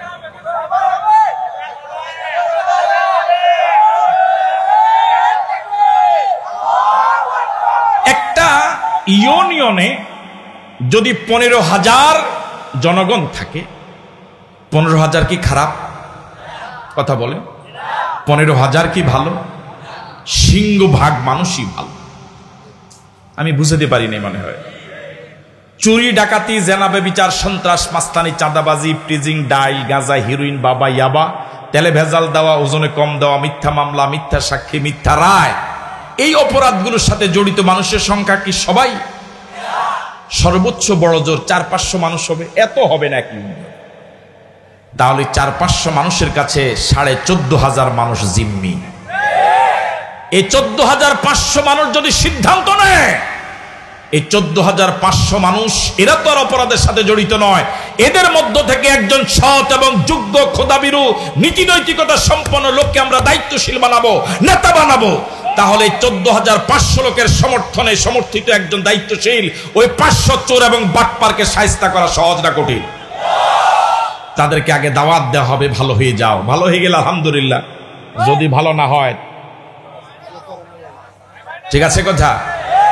একটা ইউনিয়নে যদি 15,000 জনগণ থাকে, 15,000 কি খারাপ? কথা বলে। 15,000 কি ভালো? সিংহভাগ মানুষই ভালো। আমি বুঝতে পারিনি মনে হয়। চুরি, ডাকাতি, জেনা, ব্যভিচার, সন্ত্রাস, মাস্তানি, চাঁদাবাজি, প্রিজিং, ডাইল, গাঁজা, হিরোইন, বাবা, ইয়াবা, তেলে ভেজাল দেওয়া, ওজনে কম দেওয়া, মিথ্যা মামলা, মিথ্যা সাক্ষী, মিথ্যা রায়, এই অপরাধগুলোর সাথে জড়িত মানুষের সংখ্যা কি সবাই? সর্বোচ্চ বড় জোর 400-500 মানুষ হবে। এত হবে নাকি? তাহলে 400-500 মানুষের কাছে 14,500 মানুষ জিম্মি। এই 14,500 মানুষ যদি সিদ্ধান্ত নেয়, এই 14,500 মানুষ, এরা তো আর অপরাধের সাথে জড়িত নয়, এদের মধ্য থেকে একজন সৎ এবং যোগ্য, খোদাবিরু, নীতি নৈতিকতা সম্পন্ন লোককে আমরা দায়িত্বশীল বানাবো, নেতা বানাবো। তাহলে 14,500 লোকের সমর্থনে সমর্থিত একজন দায়িত্বশীল, ওই 500 চোর এবং বাটপারকে শায়েস্তা করা সহজ না কঠিন? তাদেরকে আগে দাওয়াত দেওয়া হবে, ভালো হয়ে যাও। ভালো হয়ে গেলে আলহামদুলিল্লাহ, যদি ভালো না হয় ঠিক আছে কথা।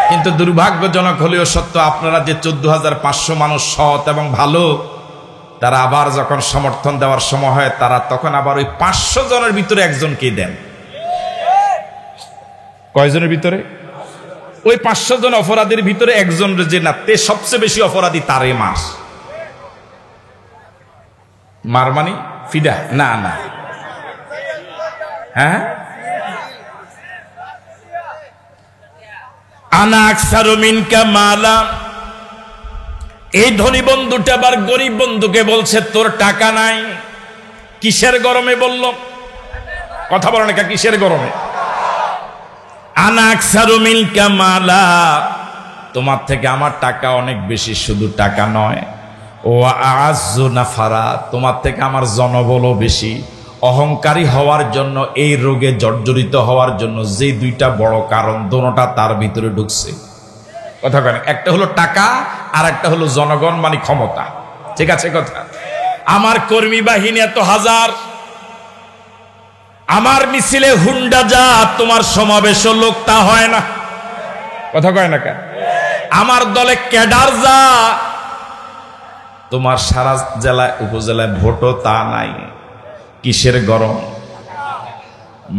কিন্তু দুর্ভাগ্যজনক হলেও সত্য, আপনারা যে 14,500 মানুষ সৎ এবং ভালো, তারা আবার যখন সমর্থন দেওয়ার সময় হয়, তারা তখন আবার ওই 500 জনের ভিতরে একজনকেই দেন। কয়জনের ভিতরে? ওই 500 জন অপরাধীর ভিতরে একজন যে না, তে সবচেয়ে বেশি অপরাধী, তারে মার। মার মানে ফিদা না, না, হ্যাঁ। আনা আকসারু মিনকা মালা, এই ধনী বন্ধুটা আবার গরিব বন্ধুকে বলছে, তোর টাকা নাই, কিসের গরমে বলল? কথা বলে না, কিসের গরমে? আনা আকসারু মিনকা মালা, তোমার থেকে আমার টাকা অনেক বেশি, শুধু টাকা নয়, ও আ'আজ্জু নাফারা, তোমার থেকে আমার জনবলও বেশি। অহংকারী হওয়ার জন্য, এই রোগে জর্জরিত হওয়ার জন্য যে দুইটা বড় কারণ, দোনোটা তার ভিতরে ঢুকছে। কথা কেন? একটা হলো টাকা, আর একটা হলো জনগণ, মানে ক্ষমতা। ঠিক আছে কথা? আমার কর্মী বাহিনী এত হাজার, আমার মিছিলে হুন্ডা যা, তোমার সমাবেশ লোক তা হয় না। কথা কয় না কেন? আমার দলে ক্যাডার যা, তোমার সারা জেলায় উপজেলায় ভোটও তা নাই। কিসের গরম?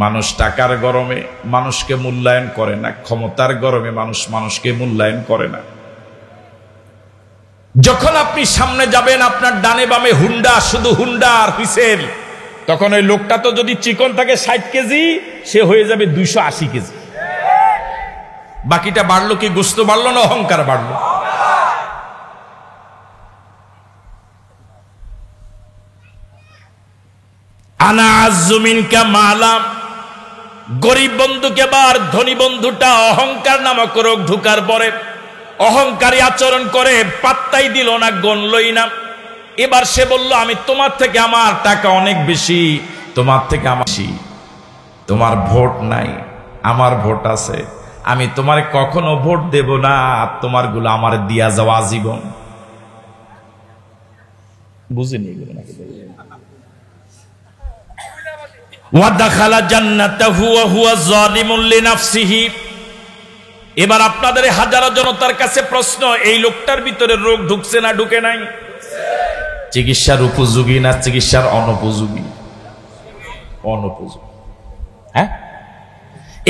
মানুষ টাকার গরমে মানুষকে মূল্যায়ন করে না, ক্ষমতার গরমে মানুষ মানুষকে মূল্যায়ন করে না। যখন আপনি সামনে যাবেন, আপনার ডানে বামে হুন্ডা, শুধু হুন্ডা আর হুইসেল, তখন ওই লোকটা তো যদি চিকন থাকে 60 কেজি, সে হয়ে যাবে 280 কেজি। বাকিটা বাড়লো কি? গোস্ত বাড়লো না অহংকার বাড়লো? আনা আ'আজ্জু মিনকা মালা, গরিব বন্ধুকে বার ধনী বন্ধুটা অহংকার নামক রোগ ঢুকার পরে অহংকারী আচরণ করে, পাত্তাই দিল না, গণলই না। এবার সে বলল, আমি তোমার থেকে আমার টাকা অনেক বেশি, তোমার থেকে আমার বেশি, তোমার ভোট নাই, আমার ভোট আছে, আমি তোমার কখনো ভোট দেব না, তোমার গুলো আমার দিয়া যাওয়া জীবন। বুঝিনি এগুলো নাকি? ওয়া দাখালা জান্নাতাহু ওয়া হুয়া যালিমুন লিনাফসিহি। এবার আপনাদের হাজারো জনতার কাছে প্রশ্ন, এই লোকটার ভিতরে রোগ ঢুকছে না ঢুকে নাই? চিকিৎসার উপযোগী না চিকিৎসার অনুপযোগী? অনুপযোগী। হ্যাঁ,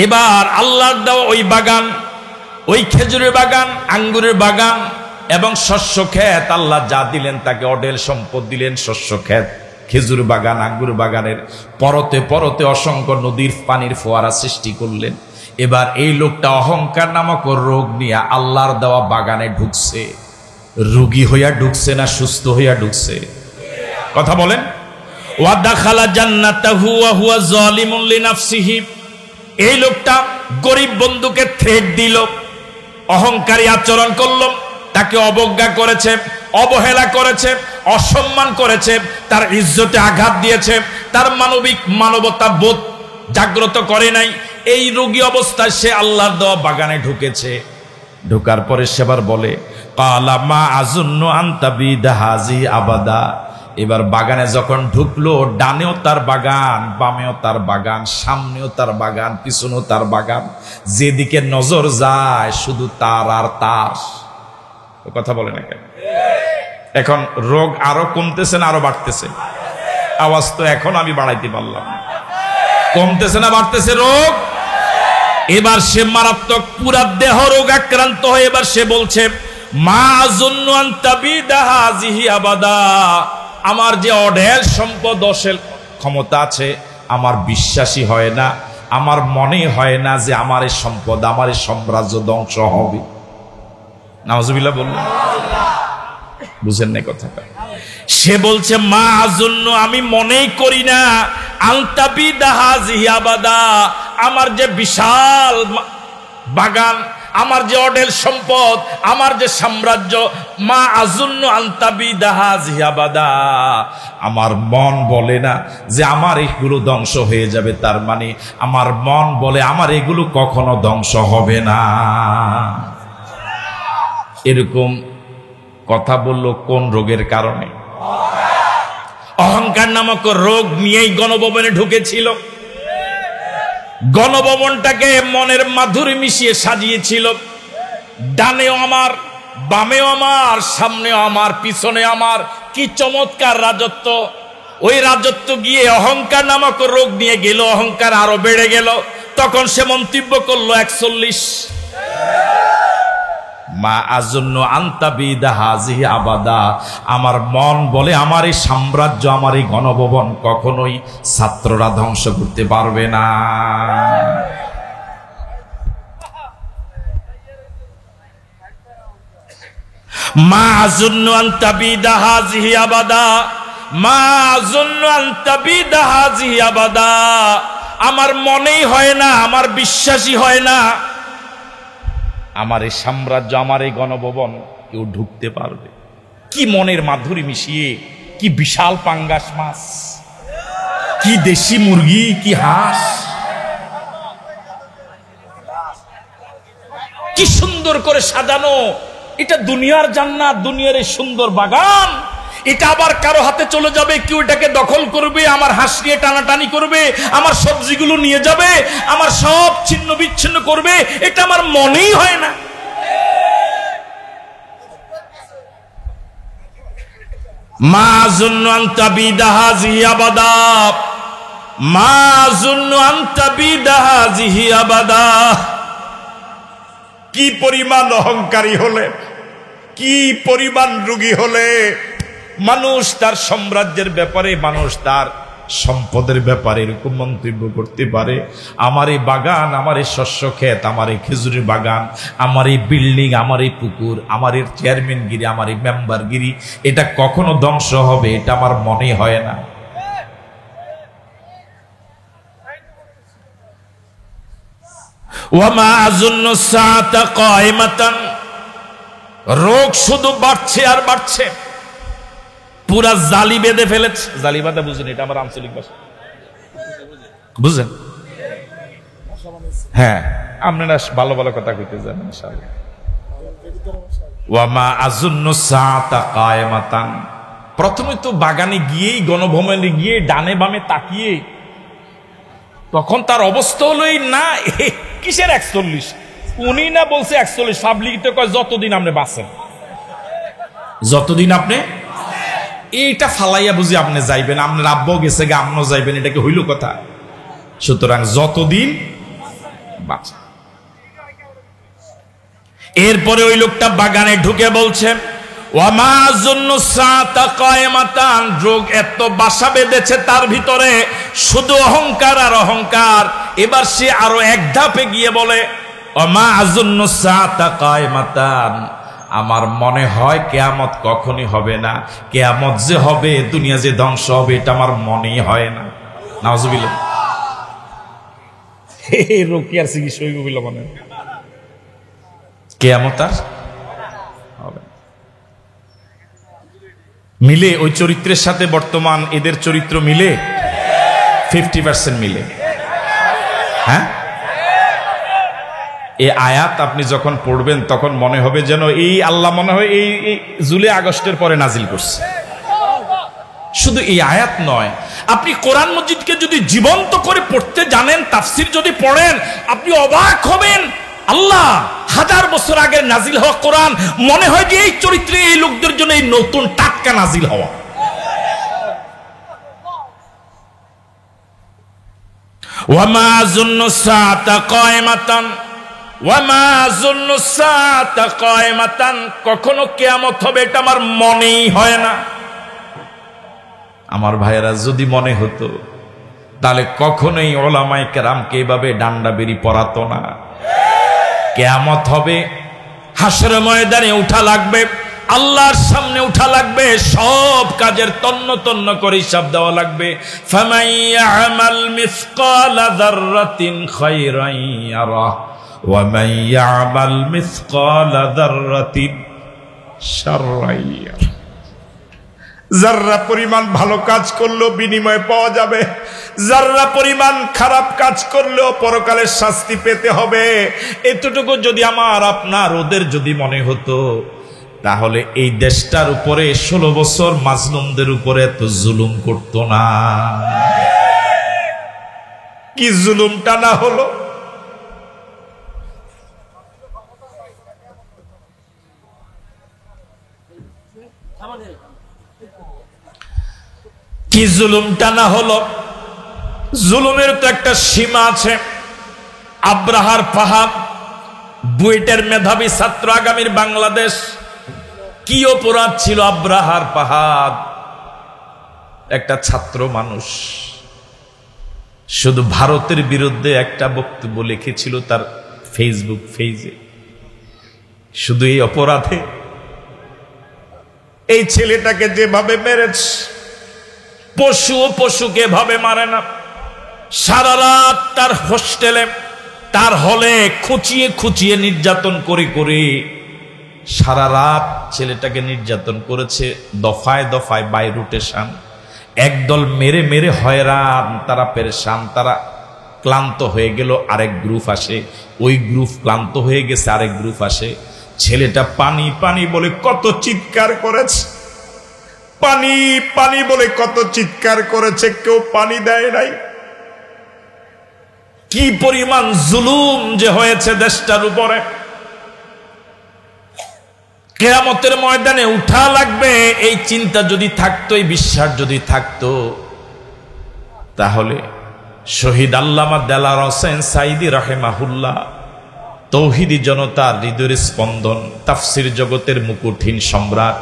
এবার আল্লাহর দেওয়া ওই বাগান, ওই খেজুরের বাগান, আঙ্গুরের বাগান এবং শস্য ক্ষেত, আল্লাহ যা দিলেন তাকে অঢেল সম্পদ দিলেন। শস্য ক্ষেত, খেজুর বাগান, আঙ্গুর বাগানের পরতে পরতে অসংখ্য নদীর পানির ফোয়ারা সৃষ্টি করলেন। এবার এই লোকটা অহংকার নামক রোগ নিয়ে আল্লাহর দেওয়া বাগানে ঢুকছে। রোগী হইয়া ঢুকছে না সুস্থ হইয়া ঢুকছে? কথা বলেন। ওয়া দাখালা জান্নাতাহু ওয়া হুয়া যালিমুন লিনাফসিহি। এই লোকটা গরিব বন্ধুকে থ্রেট দিল, অহংকারী আচরণ করল, তাকে অবজ্ঞা করেছে, অবহেলা করেছে, অসম্মান করেছে, তার ইজ্জতে আঘাত দিয়েছে, তার মানবতা বোধ জাগ্রত করে নাই। এই রোগী অবস্থায় সে আল্লাহর দেওয়া বাগানে ঢুকেছে। ঢোকার পরে সেবার বলে, কালা মা আযুন্নু আন তাবিদা হাযি আবাদা। এবার বাগানে যখন ঢুকলো, ডানেও তার বাগান, বামেও তার বাগান, সামনেও তার বাগান, পিছনেও তার বাগান, যেদিকে নজর যায় শুধু তার আর তার। কথা বলে না কেন? এখন রোগ আরো কমতেছে না আরো বাড়তেছে? আওয়াজ তো এখন আমি বাড়াইতে পারলাম না। কমতেছে না বাড়তেছে রোগ? এবার সে মারাত্মক পুরা দেহ রোগ আক্রান্ত হয়ে এবার সে বলছে, মা আযুন্নু আন তাবিদা হাযিহি আবাদা। আমার যে অঢেল সম্পদ, অঢেল ক্ষমতা আছে, আমার বিশ্বাসই হয় না, আমার মনে হয় না যে আমার এই সম্পদ, আমার এই সাম্রাজ্য ধ্বংস হবে। নাউজুবিল্লাহ বললেন? বুঝেন না কথাটা? সে বলছে, মা আযুন্নু, আমি মনেই করি না, আন তাবিদা হাযিহি আবাদা, আমার যে বিশাল বাগান, আমার যে অঢেল সম্পদ, আমার যে সাম্রাজ্য, মা আযুন্নু আন তাবিদা হাযিহি আবাদা, আমার মন বলে না যে আমার এগুলো ধ্বংস হয়ে যাবে। তার মানে আমার মন বলে আমার এগুলো কখনো ধ্বংস হবে না। এরকম কথা বলল কোন রোগের কারণে? অহংকার নামক রোগ নিয়েই গণভবনে ঢুকেছিল। গণভবনটাকে মনের মাধুরী মিশিয়ে সাজিয়েছিল। ডানেও আমার, বামেও আমার, সামনেও আমার, পিছনে আমার। কি চমৎকার রাজত্ব! ওই রাজত্ব গিয়ে অহংকার নামক রোগ নিয়ে গেল, অহংকার আরো বেড়ে গেল। তখন সে মন্তব্য করলো 41, মা আযুন্নু আন তাবিদা হাযিহি আবাদা, আমার মন বলে আমার এই সাম্রাজ্য, আমার এই গণভবন কখনোই ছাত্ররা ধ্বংস করতে পারবে না। মা আযুন্নু আন তাবিদা হাযিহি আবাদা, মা আযুন্নু আন তাবিদা হাযিহি আবাদা, আমার মনেই হয় না, আমার বিশ্বাসই হয় না আমার এই সাম্রাজ্য, আমার এই গণভবন কেউ ঢুকতে পারবে। কি মনের মাধুরী মিশিয়ে, কি বিশাল পাঙ্গাস মাছ, কি দেশি মুরগি, কি হাঁস, কি সুন্দর করে সাজানো। এটা দুনিয়ার জান্নাত, দুনিয়ার এই সুন্দর বাগান, এটা আবার কারো হাতে চলে যাবে, কেউ এটাকে দখল করবে, আমার হাঁস নিয়ে টানাটানি করবে, আমার সবজিগুলো নিয়ে যাবে, আমার সব ছিন্ন বিচ্ছিন্ন করবে, এটা আমার মনেই হয় না। মা আযুন্নু আন তাবিদা হাযিহি আবাদা, মা আযুন্নু আন তাবিদা হাযিহি আবাদা। কি পরিমাণ অহংকারী হলে, কি পরিমাণ রোগী হলে মানুষ তার সাম্রাজ্যের ব্যাপারে, মানুষ তার সম্পদের ব্যাপারে এরকম মন্তব্য করতে পারে। আমার এই বাগান, আমার এই শস্য ক্ষেত, আমার এই খেজুরের বাগান, আমার এই বিল্ডিং, আমার এই পুকুর, আমার এই চেয়ারম্যানগিরি, আমার এই মেম্বারগিরি, এটা কখনো ধ্বংস হবে এটা আমার মনে হয় না। ওয়ামা আযুন্নু সাআতা কায়মাতান, রোগ শুধু বাড়ছে আর বাড়ছে, পুরা জালি বেঁধে ফেলেছে। জালি বাঁধা বুঝেন? এটা আমার আঞ্চলিক ভাষা, বুঝেন? হ্যাঁ, আপনারা ভালো ভালো কথা কইতে জানেন। ওয়ামা আযুন্নু সাআতা কায়মাতান, প্রথমে তো বাগানে গিয়েই, গণভবনে গিয়ে ডানে বামে তাকিয়ে তখন তার অবস্থা হলো এই না, কিসের 41, উনি না বলছে 41, পাবলিক তো কয় যতদিন আপনি বাঁচেন, যতদিন আপনি এইটা ফালাইয়া বুঝি আপনি যাইবেন, আপনার আব্বাও গেছে গে, আপনিও যাইবেন, এটাকে হইল কথা। সুতরাং যতদিন বাঁচেন। এরপরে ওই লোকটা বাগানে ঢুকে বলছে ওয়ামা আযুন্নু সাআতা কায়মাতান, রোগ এত বাসা বেঁধেছে তার ভিতরে, শুধু অহংকার আর অহংকার। এবার সে আরো এক ধাপে গিয়ে বলে ওয়ামা আযুন্নু সাআতা কায়মাতান, আমার মনে হয় কিয়ামত কখনই হবে না, কিয়ামত যে হবে, দুনিয়া যে ধ্বংস হবে, এটা আমার মনেই হয় না। নাউজুবিল্লাহ। রোগ কি আর চিকিৎসা হইব বলে মনে হয়? কিয়ামত আর হবে মিলে? ওই চরিত্রের সাথে বর্তমান এদের চরিত্র মিলে? 50% মিলে। হ্যাঁ, এই আয়াত আপনি যখন পড়বেন তখন মনে হবে যেন এই আল্লাহ মনে হয় এই জুলাই আগস্টের পরে নাজিল করছে। শুধু এই আয়াত নয়, আপনি কোরআন মজিদকে যদি জীবন্ত করে পড়তে জানেন, তাফসির যদি পড়েন, আপনি অবাক হবেন। আল্লাহ 1000 বছর আগের নাজিল হওয়া কোরআন মনে হয় যে এই চরিত্রে, এই লোকদের জন্য এই নতুন টাটকা নাজিল হওয়া। ওয়ামা আযুন্নু সাআতা কায়মাতান, ওয়ামা আযুন্নু সাআতা কায়মাতান, কখনো কিয়ামত হবে এটা আমার মনেই হয় না। আমার ভাইয়েরা, যদি মনে হতো তাহলে কখনোই উলামায়ে কেরামকে এভাবে ডান্ডা বেরি পড়াতো না। কিয়ামত হবে, হাসরের ময়দানে উঠা লাগবে, আল্লাহর সামনে উঠা লাগবে, সব কাজের তন্ন তন্ন করে হিসাব দেওয়া লাগবে। ফামান ইয়ামাল মিসকালা যাররাতিন খায়রান ইয়ারা ওয়া মান ইয়ামাল মিসকালা যাররাতিন শাররান ইয়ারা। যাররা পরিমাণ ভালো কাজ করলেও বিনিময় পাওয়া যাবে, যাররা পরিমাণ খারাপ কাজ করলেও পরকালের শাস্তি পেতে হবে। এতটুকু যদি আমার আপনার ওদের যদি মনে হতো, তাহলে এই দেশটার উপরে 16 বছর মাজলুমদের উপরে এত জুলুম করতো না। কি জুলুমটা না হলো! কি জুলুমটা না হলো! জুলুমের তো একটা সীমা আছে। আব্রাহার ফাহাদ, বুয়েটের মেধাবী ছাত্র, আগামীর বাংলাদেশ। কি অপরাধ ছিল আব্রাহার ফাহাদ? একটা ছাত্র মানুষ, শুধু ভারতের বিরুদ্ধে একটা বক্তব্য লিখেছিল তার ফেসবুক পেজে। শুধু এই অপরাধে এই ছেলেটাকে যেভাবে মেরেছে, পশু পশুকে ভাবে মারে না। সারা রাত তার হোস্টেলে, তার হলে খুঁচিয়ে খুঁচিয়ে নির্যাতন করে করে সারা রাত ছেলেটাকে নির্যাতন করেছে। দফায় দফায় বাই রুটেশন, একদল মেরে মেরে হয়রান, তারা পেরেশান, তারা ক্লান্ত হয়ে গেল, আরেক গ্রুপ আসে, ওই গ্রুপ ক্লান্ত হয়ে গেছে, আরেক গ্রুপ আসে। ছেলেটা পানি পানি বলে কত চিৎকার করেছে, পানি পানি বলে কত চিৎকার করেছে, কেউ পানি দেয় নাই। কি পরিমাণ জুলুম যে হয়েছে দেশটার উপরে। কিয়ামতের ময়দানে উঠা লাগবে, এই চিন্তা যদি থাকতো, এই বিশ্বাস যদি থাকতো, তাহলে শহীদ আল্লামা দেলাওয়ার হোসেন সাঈদী রাহিমাহুল্লাহ তৌহিদি জনতার হৃদয়ের স্পন্দন, তাফসির জগতের মুকুটহীন সম্রাট,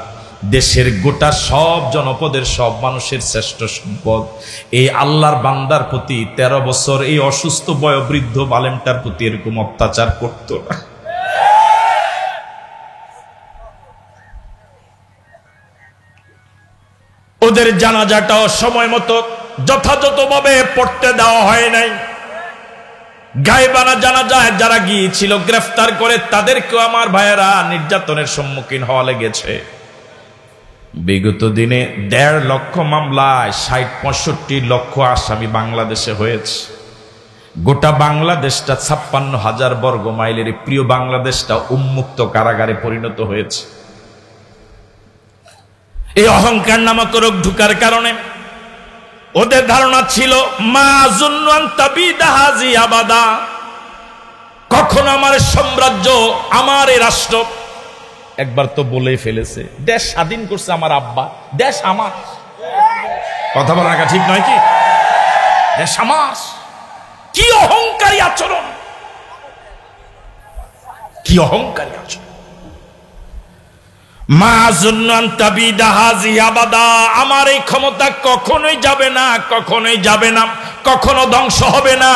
দেশের গোটা সব জনপদের সব মানুষের শ্রেষ্ঠ সম্পদ, এই আল্লাহর বান্দার প্রতি 13 বছর এই অসুস্থ বয়োবৃদ্ধ আলেমটার প্রতি এরকম অত্যাচার করত না। ওদের জানাজাটাও সময় মতো যথাযথভাবে পড়তে দেওয়া হয় নাই। গায়েবানা জানাজায় যারা গিয়েছিল গ্রেফতার করে তাদেরকেও আমার ভাইয়েরা নির্যাতনের সম্মুখীন হওয়া লেগেছে। বিগত দিনে 1.5 লক্ষ মামলায় 60-65 লক্ষ আসামি বাংলাদেশে হয়েছে। গোটা বাংলাদেশটা 56,000 বর্গ মাইলের প্রিয় বাংলাদেশটা উন্মুক্ত কারাগারে পরিণত হয়েছে। এই অহংকার নামক রোগ ঢুকার কারণে ওদের ধারণা ছিল মা জুন্নান তাবিদা হাজি আবাদা, কখনো আমার সাম্রাজ্য, আমার এই রাষ্ট্র, একবার তো বলেই ফেলেছে দেশ স্বাধীন করছে আমার আব্বা, দেশ আমার। কথা বলার আগে ঠিক নয় কি? দেশ আমার। কি অহংকারী আচরণ, কি অহংকারী আচরণ। মা জুন্নান তাবিদা হাজি আবাদা, আমার এই ক্ষমতা কখনোই যাবে না, কখনোই যাবে না, কখনো ধ্বংস হবে না।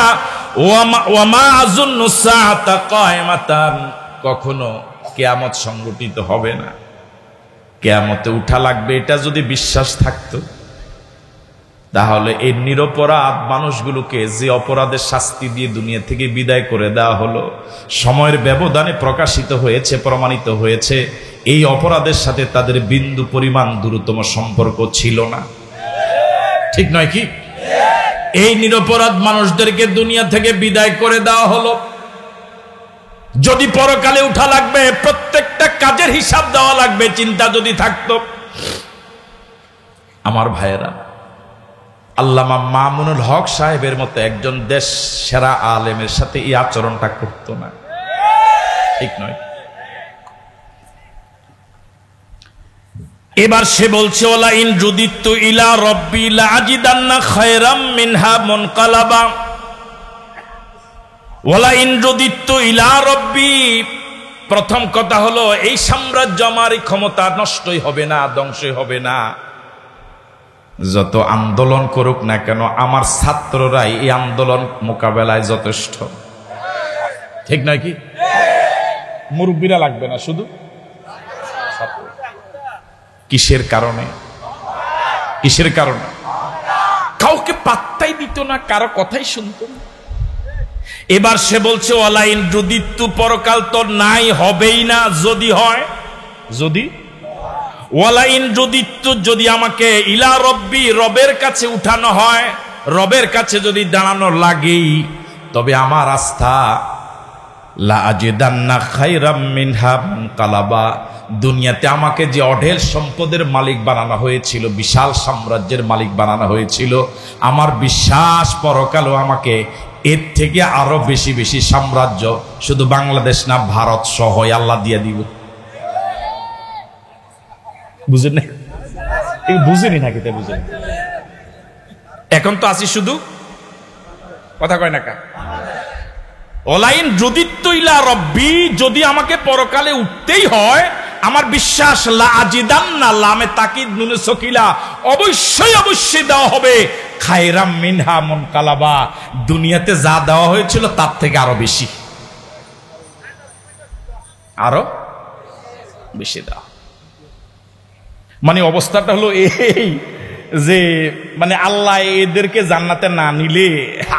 ওয়া মা জুন্নু সাআতা কায়মাতান, কখনো কিয়ামত সংগঠিত হবে না, কিয়ামতে উঠা লাগবে। এটা যদি বিশ্বাস থাকতো, তাহলে এই নিরপরাধ মানুষগুলোকে যে অপরাধের শাস্তি দিয়ে দুনিয়া থেকে বিদায় করে দেওয়া হলো, সময়ের ব্যবধানে প্রকাশিত হয়েছে, প্রমাণিত হয়েছে এই অপরাধের সাথে তাদের বিন্দু পরিমাণ দূরতম সম্পর্ক ছিল না। ঠিক নয় কি? এই নিরপরাধ মানুষদেরকে দুনিয়া থেকে বিদায় করে দেওয়া হলো। যদি পরকালে উঠা লাগবে, প্রত্যেকটা কাজের হিসাব দেওয়া লাগবে, চিন্তা যদি থাকতো। আমার ভাইয়েরা, আল্লামা মামুনুল হক সাহেবের মতো একজন দেশ সেরা আলেমের সাথে এই আচরণটা করতো না। ঠিক নয়? এবার সে বলছে ওলা ইন রুদিতু ইলা রব্বি লা আজিদান্না খায়রাম মিনহা মুনকালাবা। ওলা ইন রুদিতু ইলা রব্বি, প্রথম কথা হলো এই সাম্রাজ্য, আমার এই ক্ষমতা নষ্টই হবে না, ধ্বংসই হবে না। যত আন্দোলন করুক না কেন, আমার ছাত্ররাই এই আন্দোলন মোকাবেলায় যথেষ্ট। ঠিক নয় কি? মুরব্বীরা লাগবে না, শুধু কিসের কারণে? কিসের কারণে? কাউকে পাত্তাই দিত না, কারো কথাই শুনত না। এবার সে বলছে ওয়ালাইন রুদিতু, পরকাল তো নাই, হবেই না। যদি হয়, যদি ওয়ালাইন রুদিতু, যদি আমাকে ইলা রব্বি, রবের কাছে উঠানো হয়, রবের কাছে যদি দাঁড়ানো লাগেই, তবে আমার আস্থা লা আজিদান্না খায়রাম মিনহা মুনকালাবা, দুনিয়াতে আমাকে যে অঢেল সম্পদের মালিক বানানো হয়েছিল, বিশাল সাম্রাজ্যের মালিক বানানো হয়েছিল, আমার বিশ্বাস পরকালও আমাকে এর থেকে আরো বেশি বেশি সাম্রাজ্য, শুধু বাংলাদেশ না, ভারত সহ আল্লাহ দিয়ে দিব। বুঝেন না? বুঝেনি নাকি? তা বুঝেন। এখন তো আসি শুধু কথা কয় না কা। ওলাইন রুদিতু ইলা রব্বি, যদি আমাকে পরকালে উঠতেই হয়, আমার বিশ্বাস লা আজিদান্না, লামে তাকিদ নুনে সকিলা, অবশ্যই অবশ্যই দেওয়া হবে খায়রাম মিনহা মুনকালাবা, দুনিয়াতে যা দেওয়া হয়েছিল তার থেকে আরো বেশি, আরো বেশি দেওয়া। মানে অবস্থাটা হলো এই, যে মানে আল্লাহ এদেরকে জান্নাতে না নিলে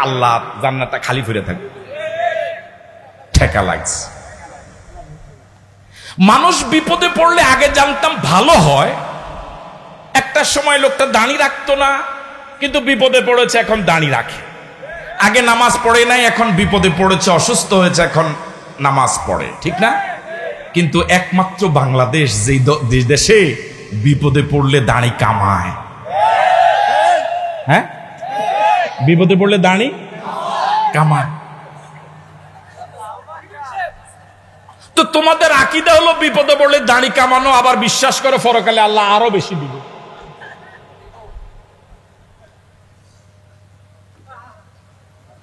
আল্লাহ জান্নাতটা খালি ফিরে থাকবে, ঠেকা লাগছে। মানুষ বিপদে পড়লে আগে জানতাম ভালো হয়, একটা সময় লোকটা দাড়ি রাখতো না, কিন্তু বিপদে পড়েছে এখন দাড়ি রাখে। আগে নামাজ পড়ে নাই, এখন বিপদে পড়েছে, অসুস্থ হয়েছে, এখন নামাজ পড়ে, ঠিক না? কিন্তু একমাত্র বাংলাদেশ যে দেশে বিপদে পড়লে দাড়ি কামায়। হ্যাঁ, বিপদে পড়লে দাড়ি কামায়। তো তোমাদের আকীদা হলো বিপদে পড়লে দাড়ি কামানো, আবার বিশ্বাস করে পরকালে আল্লাহ আরো বেশি দিবে।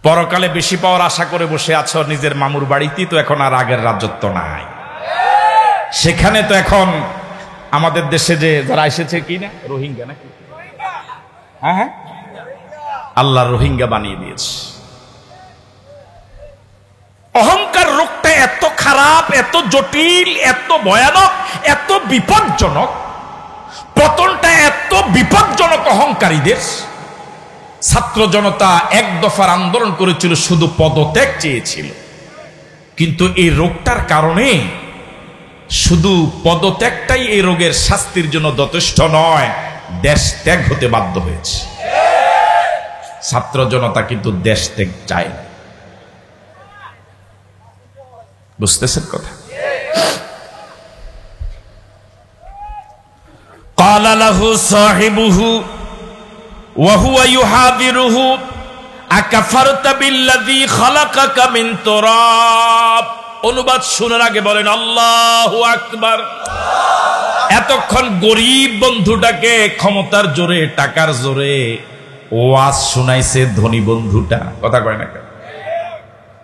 পরকালে বেশি পাওয়ার আশা করে বসে আছো নিজের মামুর বাড়িতেই, তো এখন আর আগের রাজত্ব নাই। সেখানে তো এখন আমাদের দেশে যে যারা এসেছে কি না রোহিঙ্গা নাকি, হ্যাঁ হ্যাঁ, আল্লাহ রোহিঙ্গা বানিয়ে দিয়েছে। অহংকার রোগটা এত খারাপ, এত জটিল, এত ভয়ানক, এত বিপজ্জনক, পতনটা এত বিপজ্জনক অহংকারীদের। ছাত্র জনতা এক দফার আন্দোলন করেছিল, শুধু পদত্যাগ চেয়েছিল, কিন্তু এই রোগটার কারণে শুধু পদত্যাগটাই এই রোগের শাস্তির জন্য যথেষ্ট নয়, দেশ ত্যাগ হতে বাধ্য হয়েছে। ছাত্র জনতা কিন্তু দেশ ত্যাগ চায় না। বুঝতেছেন কথা? ক্বালা লাহু সাহিবুহু ওয়া হুয়া ইউহাদিরুহু আকাফারতা বিল্লাযী খালাকাকা মিন তুরাব। অনুবাদ শোনার আগে বলেন আল্লাহু আকবার। এতক্ষণ গরিব বন্ধুটাকে ক্ষমতার জোরে, টাকার জোরে ওয়াজ শোনাইছে ধনী বন্ধুটা, কথা কয় না কেন?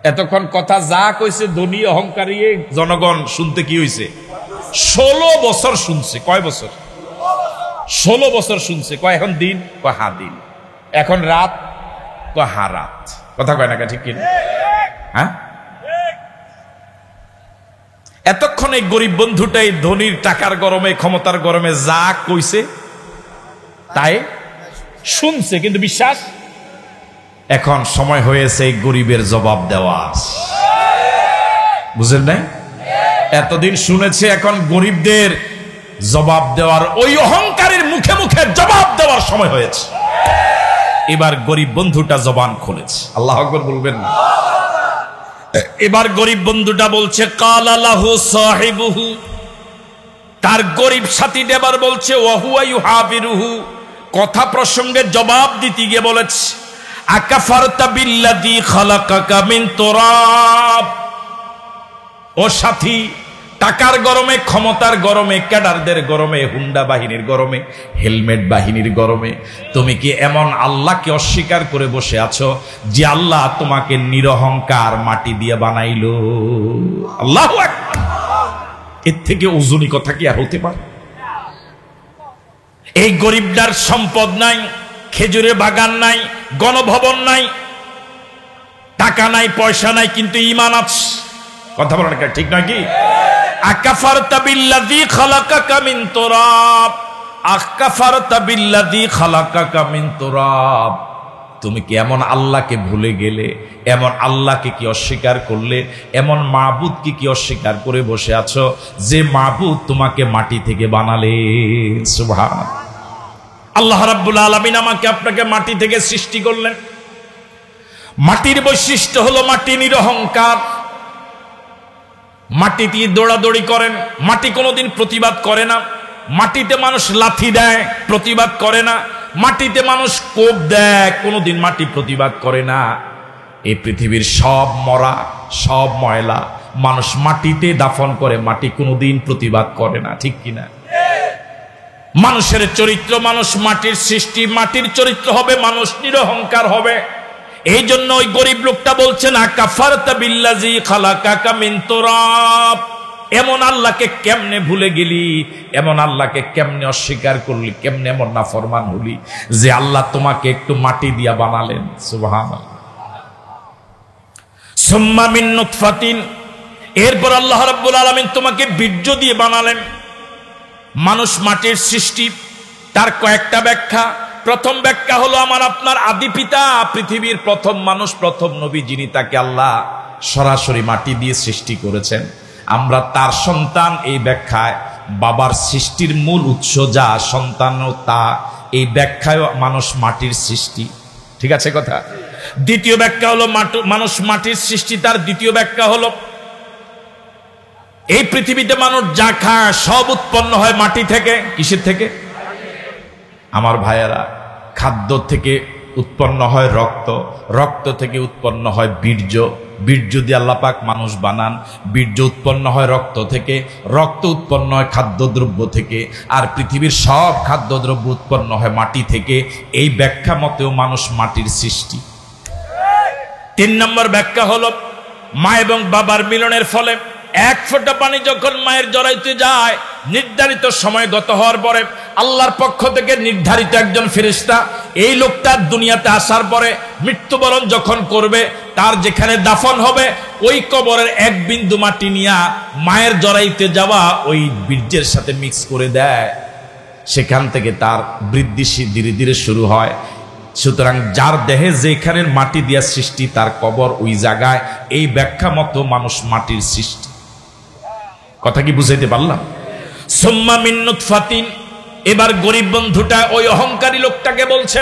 এতক্ষণ কথা যা কইছে ধনী অহংকারী জনগণ শুনতে কি হইছে? 16 বছর শুনছে। কয় বছর? 16 বছর শুনছে। কয় এখন দিন? কয় হা দিন। এখন রাত? কয় হা রাত। কথা কয় না কেন? ঠিক কিনা? হ্যাঁ, এতক্ষণ এই গরিব বন্ধুটাই ধনীর টাকার গরমে, ক্ষমতার গরমে যা কইছে তাই শুনছে, কিন্তু বিশ্বাস। এখন সময় হয়েছে এই গরিবের জবাব দেওয়া। বুঝেন নাই? এতদিন শুনেছে, এখন গরিবদের জবাব দেওয়ার, ওই অহংকারের মুখে মুখে জবাব দেওয়ার সময় হয়েছে। এবার গরিব বন্ধুটা জবান খুলেছে। আল্লাহু আকবার বলবেন না? এবার গরিব বন্ধুটা বলছে ক্বালা লাহু সাহিবুহু, তার গরিব সাথী এবার বলছে ওয়া হুয়া ইউহাবিরুহু, কথা প্রসঙ্গে জবাব দিতে গিয়ে বলেছে আকাফারতা বিল্লাযী খালাকাকা মিন তুরাব। ও সাথী, টাকার গরমে, ক্ষমতার গরমে, ক্যাডারদের গরমে, হুন্ডা বাহিনীর গরমে, হেলমেট বাহিনীর গরমে তুমি কি এমন আল্লাহকে অস্বীকার করে বসে আছো যে আল্লাহ তোমাকে নিরহংকার মাটি দিয়ে বানাইলো? আল্লাহু আকবার। এর থেকে ওজনী কথা কি আর হতে পারে? এই গরিবদার সম্পদ নাই, খেজুরের বাগান নাই, গণভবন নাই, টাকা নাই, পয়সা নাই, কিন্তু ঈমান আছে। কথা বলেন ঠিক নয় কি? আকাফারতা বিল্লাযী খালাকাকা মিন তুরাব, আকাফারতা বিল্লাযী খালাকাকা মিন তুরাব। তুমি কি এমন আল্লাহকে ভুলে গেলে? এমন আল্লাহকে কি অস্বীকার করলে? এমন মাবুদকে কি অস্বীকার করে বসে আছো যে মাবুদ তোমাকে মাটি থেকে বানালেন? সুবহান আল্লাহ রাব্বুল আলামিন আমাকে আপনাকে মাটি থেকে সৃষ্টি করলেন। মাটির বৈশিষ্ট্য হলো মাটি নিরহংকার। মাটিতে দৌড়াদৌড়ি করেন, মাটি কোনোদিন প্রতিবাদ করে না। মাটিতে মানুষ লাথি দেয়, প্রতিবাদ করে না। মাটিতে মানুষ কোপ দেয়, কোনোদিন মাটি প্রতিবাদ করে না। এই পৃথিবীর সব মরা, সব ময়লা মানুষ মাটিতে দাফন করে, মাটি কোনোদিন প্রতিবাদ করে না, ঠিক কিনা? মানুষের চরিত্র, মানুষ মাটির সৃষ্টি, মাটির চরিত্র হবে, মানুষ নিরহংকার হবে। এই জন্য ওই গরিব লোকটা বলছেন আকাফারতা বিল্লাযী খালাকাকা মিন তুরাব। এমন আল্লাহকে কেমনে ভুলে গেলি? এমন আল্লাহকে কেমনে অস্বীকার করলি? কেমনে এমন নাফরমান হলি যে আল্লাহ তোমাকে একটু মাটি দিয়া বানালেন? সুবহানাল্লাহ। সুম্মা মিন নুতফাতিন, এরপর আল্লাহ রাব্বুল আলামিন তোমাকে বীর্য দিয়ে বানালেন। মানুষ মাটির সৃষ্টি, তার কয়েকটা ব্যাখ্যা। প্রথম ব্যাখ্যা হলো আমার আপনার আদি পিতা, পৃথিবীর প্রথম মানুষ, প্রথম নবী, যিনি, তাকে আল্লাহ সরাসরি মাটি দিয়ে সৃষ্টি করেছেন। আমরা তার সন্তান। এই ব্যাখ্যায় বাবার সৃষ্টির মূল উৎস যা, সন্তানও তা। এই ব্যাখ্যায় মানুষ মাটির সৃষ্টি। ঠিক আছে কথা? দ্বিতীয় ব্যাখ্যা হলো মানুষ মাটির সৃষ্টি। তার দ্বিতীয় ব্যাখ্যা হলো এই পৃথিবীতে মানুষ যা খায় সব উৎপন্ন হয় মাটি থেকে। কিসের থেকে? আমার ভাইয়েরা, খাদ্য থেকে উৎপন্ন হয় রক্ত, রক্ত থেকে উৎপন্ন হয় বীর্য, বীর্য দিয়ে আল্লাহ পাক মানুষ বানান, বীর্য উৎপন্ন হয় রক্ত থেকে, রক্ত উৎপন্ন হয় খাদ্যদ্রব্য থেকে, আর পৃথিবীর সব খাদ্যদ্রব্য উৎপন্ন হয় মাটি থেকে। এই ব্যাখ্যা মতেও মানুষ মাটির সৃষ্টি। 3 নম্বর ব্যাখ্যা হলো মা এবং বাবার মিলনের ফলে এক ফোঁটা পানি যখন মায়ের জরাইতে যায়, নির্ধারিত সময় গত হওয়ার পরে আল্লাহর পক্ষ থেকে নির্ধারিত একজন ফেরেশতা এই লোকটার দুনিয়াতে আসার পরে মৃত্যুবরণ যখন করবে, তার যেখানে দাফন হবে ওই কবরের এক বিন্দু মাটি নিয়ে মায়ের জরাইতে যাওয়া ওই বীর্যের সাথে মিক্স করে দেয়। সেখান থেকে তার বৃদ্ধি ধীরে ধীরে শুরু হয়। সুতরাং যার দেহে যেখানের মাটি দিয়া সৃষ্টি, তার কবর ওই জায়গায়। এই ব্যাখ্যা মতো মানুষ মাটির সৃষ্টি। কথা কি বুঝাইতে পারলাম? সুম্মা মিন নুতফাতিন। এবার গরিব বন্ধুটা ওই অহংকারী লোকটাকে বলছে,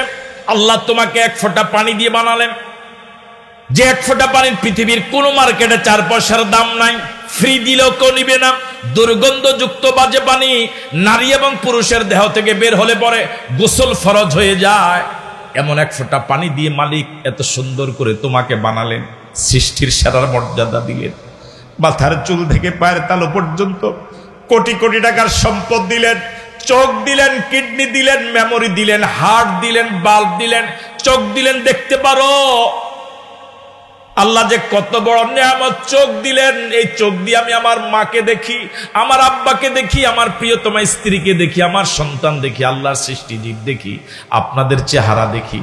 আল্লাহ তোমাকে এক ফোঁটা পানি দিয়ে বানালেন, যে এক ফোঁটা পানির পৃথিবীর কোন মার্কেটে 4 পয়সার দাম নাই, ফ্রি দিলেও কেউ নিবে না। দুর্গন্ধযুক্ত বাজে পানি নারী এবং পুরুষের দেহ থেকে বের হলে পরে গোসল ফরজ হয়ে যায়। এমন এক ফোঁটা পানি দিয়ে মালিক এত সুন্দর করে তোমাকে বানালেন, সৃষ্টির সেরার মর্যাদা দিলেন, মাথার চুল থেকে পায়ের তালু পর্যন্ত কোটি কোটি টাকার সম্পদ দিলেন, চোখ দিলেন, কিডনি দিলেন, মেমোরি দিলেন, হার্ট দিলেন, বাল্ব দিলেন, চোখ দিলেন দেখতে পারো। আল্লাহ যে কত বড় নিয়ামত, চোখ দিলেন। এই চোখ দিয়ে আমি আমার মাকে দেখি, আমার আব্বাকে দেখি, আমার প্রিয়তমা স্ত্রীকে দেখি, আমার সন্তান দেখি, আল্লাহর সৃষ্টি জীব দেখি, আপনাদের চেহারা দেখি।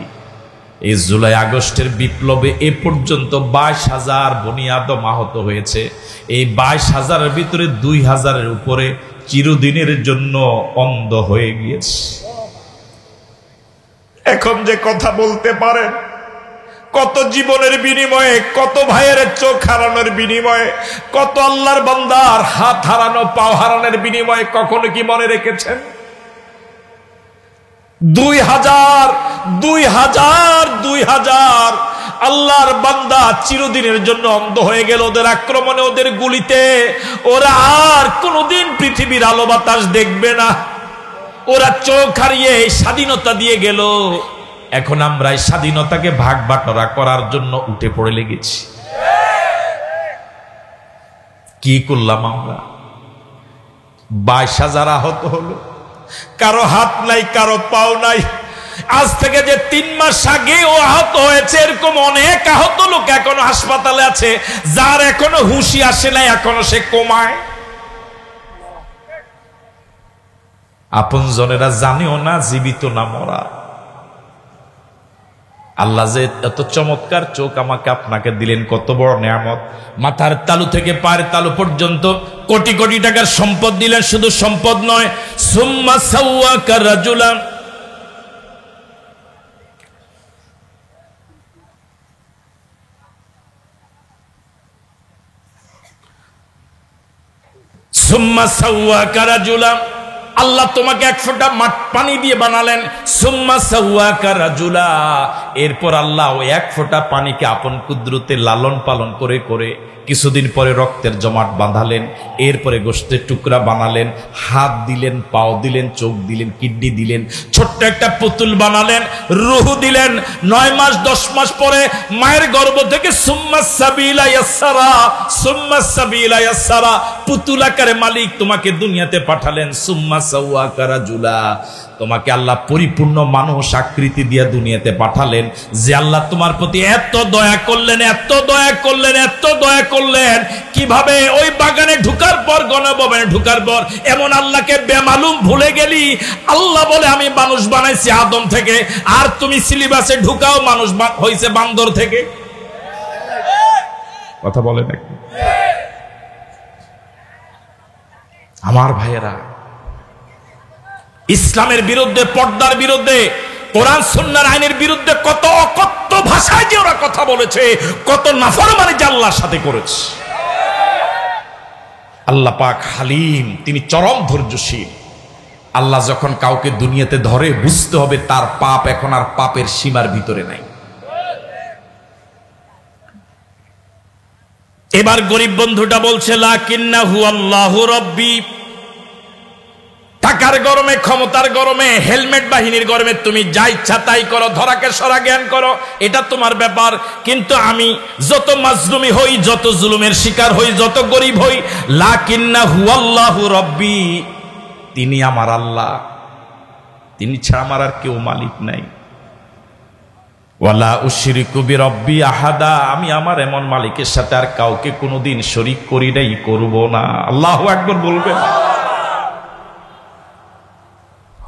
এই জুলাই আগস্টের বিপ্লবে এ পর্যন্ত 22,000 বনি আদম আহত হয়েছে। এই 22,000-এর ভিতরে 2,000-এর উপরে চিরদিনের জন্য অন্ধ হয়ে গিয়েছে। এখন যে কথা বলতে পারেন, কত জীবনের বিনিময়ে, কত ভাইয়ের চোখ হারানোর বিনিময়ে, কত আল্লাহর বান্দার হাত হারানো, পাও হারানোর বিনিময়ে কখনো কি মনে রেখেছেন? 2,000 আল্লাহর বান্দা চিরদিনের জন্য অন্ধ হয়ে গেল ওদের আক্রমণে, ওদের গুলিতে। ওরা আর কোনোদিন পৃথিবীর আলো বাতাস দেখবে না। ওরা চোখ হারিয়ে স্বাধীনতা দিয়ে গেল। এখন আমরা এই স্বাধীনতাকে ভাগ বাটোয়ারা করার জন্য উঠে পড়ে লেগেছি। কি করলাম আমরা? 22,000 আহত হলো, কারো হাত নাই, কারো পাও নাই। আজ থেকে যে 3 মাস আগে ও আহত হয়েছে, এরকম অনেক আহত লোক এখনো হাসপাতালে আছে, যার এখনো হুঁশি আসে নাই, এখনো সে কোমায়। আপন জনেরা জানেও না জীবিত না মরা। আল্লাহ যে এত চমৎকার চোখ আমাকে আপনাকে দিলেন, কত বড় নিয়ামত। মাথার তালু থেকে পায়ের তালু পর্যন্ত কোটি কোটি টাকার সম্পদ দিলেন। শুধু সম্পদ নয়, সুম্মা সাওয়াকা রাজুলা, সুম্মা সাওয়াকা রাজুলা, আল্লাহ তোমাকে এক ফোঁটা পানি দিয়ে বানালেন। সুম্মা সাওয়াকা রাজুলা, এরপর আল্লাহ ওই এক ফোঁটা পানিকে আপন কুদরতে লালন পালন করে করে কিছুদিন পরে রক্তের জমাট বাঁধালেন, এরপরে গোশতের টুকরা বানালেন, হাত দিলেন, পাও দিলেন, চোখ দিলেন, কিডনি দিলেন, ছোট্ট একটা পুতুল বানালেন, রূহ দিলেন। 9 মাস 10 মাস পরে মায়ের গর্ভ থেকে সুম্মা সাবিলা ইয়াসসারা, সুম্মা সাবিলা ইয়াসসারা, পুতুল আকারে মালিক তোমাকে দুনিয়াতে পাঠালেন। সুম্মা সাওয়াকা রাজুলা, তোমাকে আল্লাহ পরিপূর্ণ মানুষ আকৃতি দিয়ে দুনিয়াতে পাঠালেন। যে আল্লাহ তোমার প্রতি এত দয়া করলেন, এত দয়া করলেন, এত দয়া করলেন, কিভাবে ওই বাগানে ঢুকার পর, গণভবনে ঢুকার পর এমন আল্লাহকে বেমালুম ভুলে গেলি। আল্লাহ বলে আমি মানুষ বানাইছি আদম থেকে, আর তুমি সিলেবাসে ঢুকাও মানুষ হয়েছে বান্দর থেকে। কথা বলে নাকি আমার ভাইয়েরা? ইসলামের বিরুদ্ধে, পর্দার বিরুদ্ধে কোরআন সুন্নাহর আইনের বিরুদ্ধে কত অকথ্য ভাষায় যে ওরা কথা বলেছে, কত নাফরমানি যে আল্লাহর সাথে করেছে। আল্লাহ পাক হালিম, তিনি চরম ধৈর্যশীল। আল্লাহ যখন কাউকে দুনিয়াতে ধরে, বুঝতে হবে তার পাপ এখন আর পাপের সীমার ভিতরে নাই। এবার গরিব বন্ধুটা বলছে লাকিন্নাহু আল্লাহু রাব্বি। টাকার গরমে, ক্ষমতার গরমে, হেলমেট বাহিনীর গরমে তুমি যা ইচ্ছা তাই করো, ধরাকে সরা জ্ঞান করো, এটা তোমার ব্যাপার। কিন্তু আমি যত মাজলুমি হই, যত জুলুমের শিকার হই, যত গরিব হই, লাকিন্নাহু আল্লাহু রাব্বি, তিনি আমার আল্লাহ, তিনি ছাড়া আমার আর কেউ মালিক নাই। ওয়ালা উশরিকু বিরাব্বি আহাদা, আমি আমার এমন মালিকের সাথে আর কাউকে কোনোদিন শরীক করি নাই, করব না। আল্লাহু আকবার বলবেন।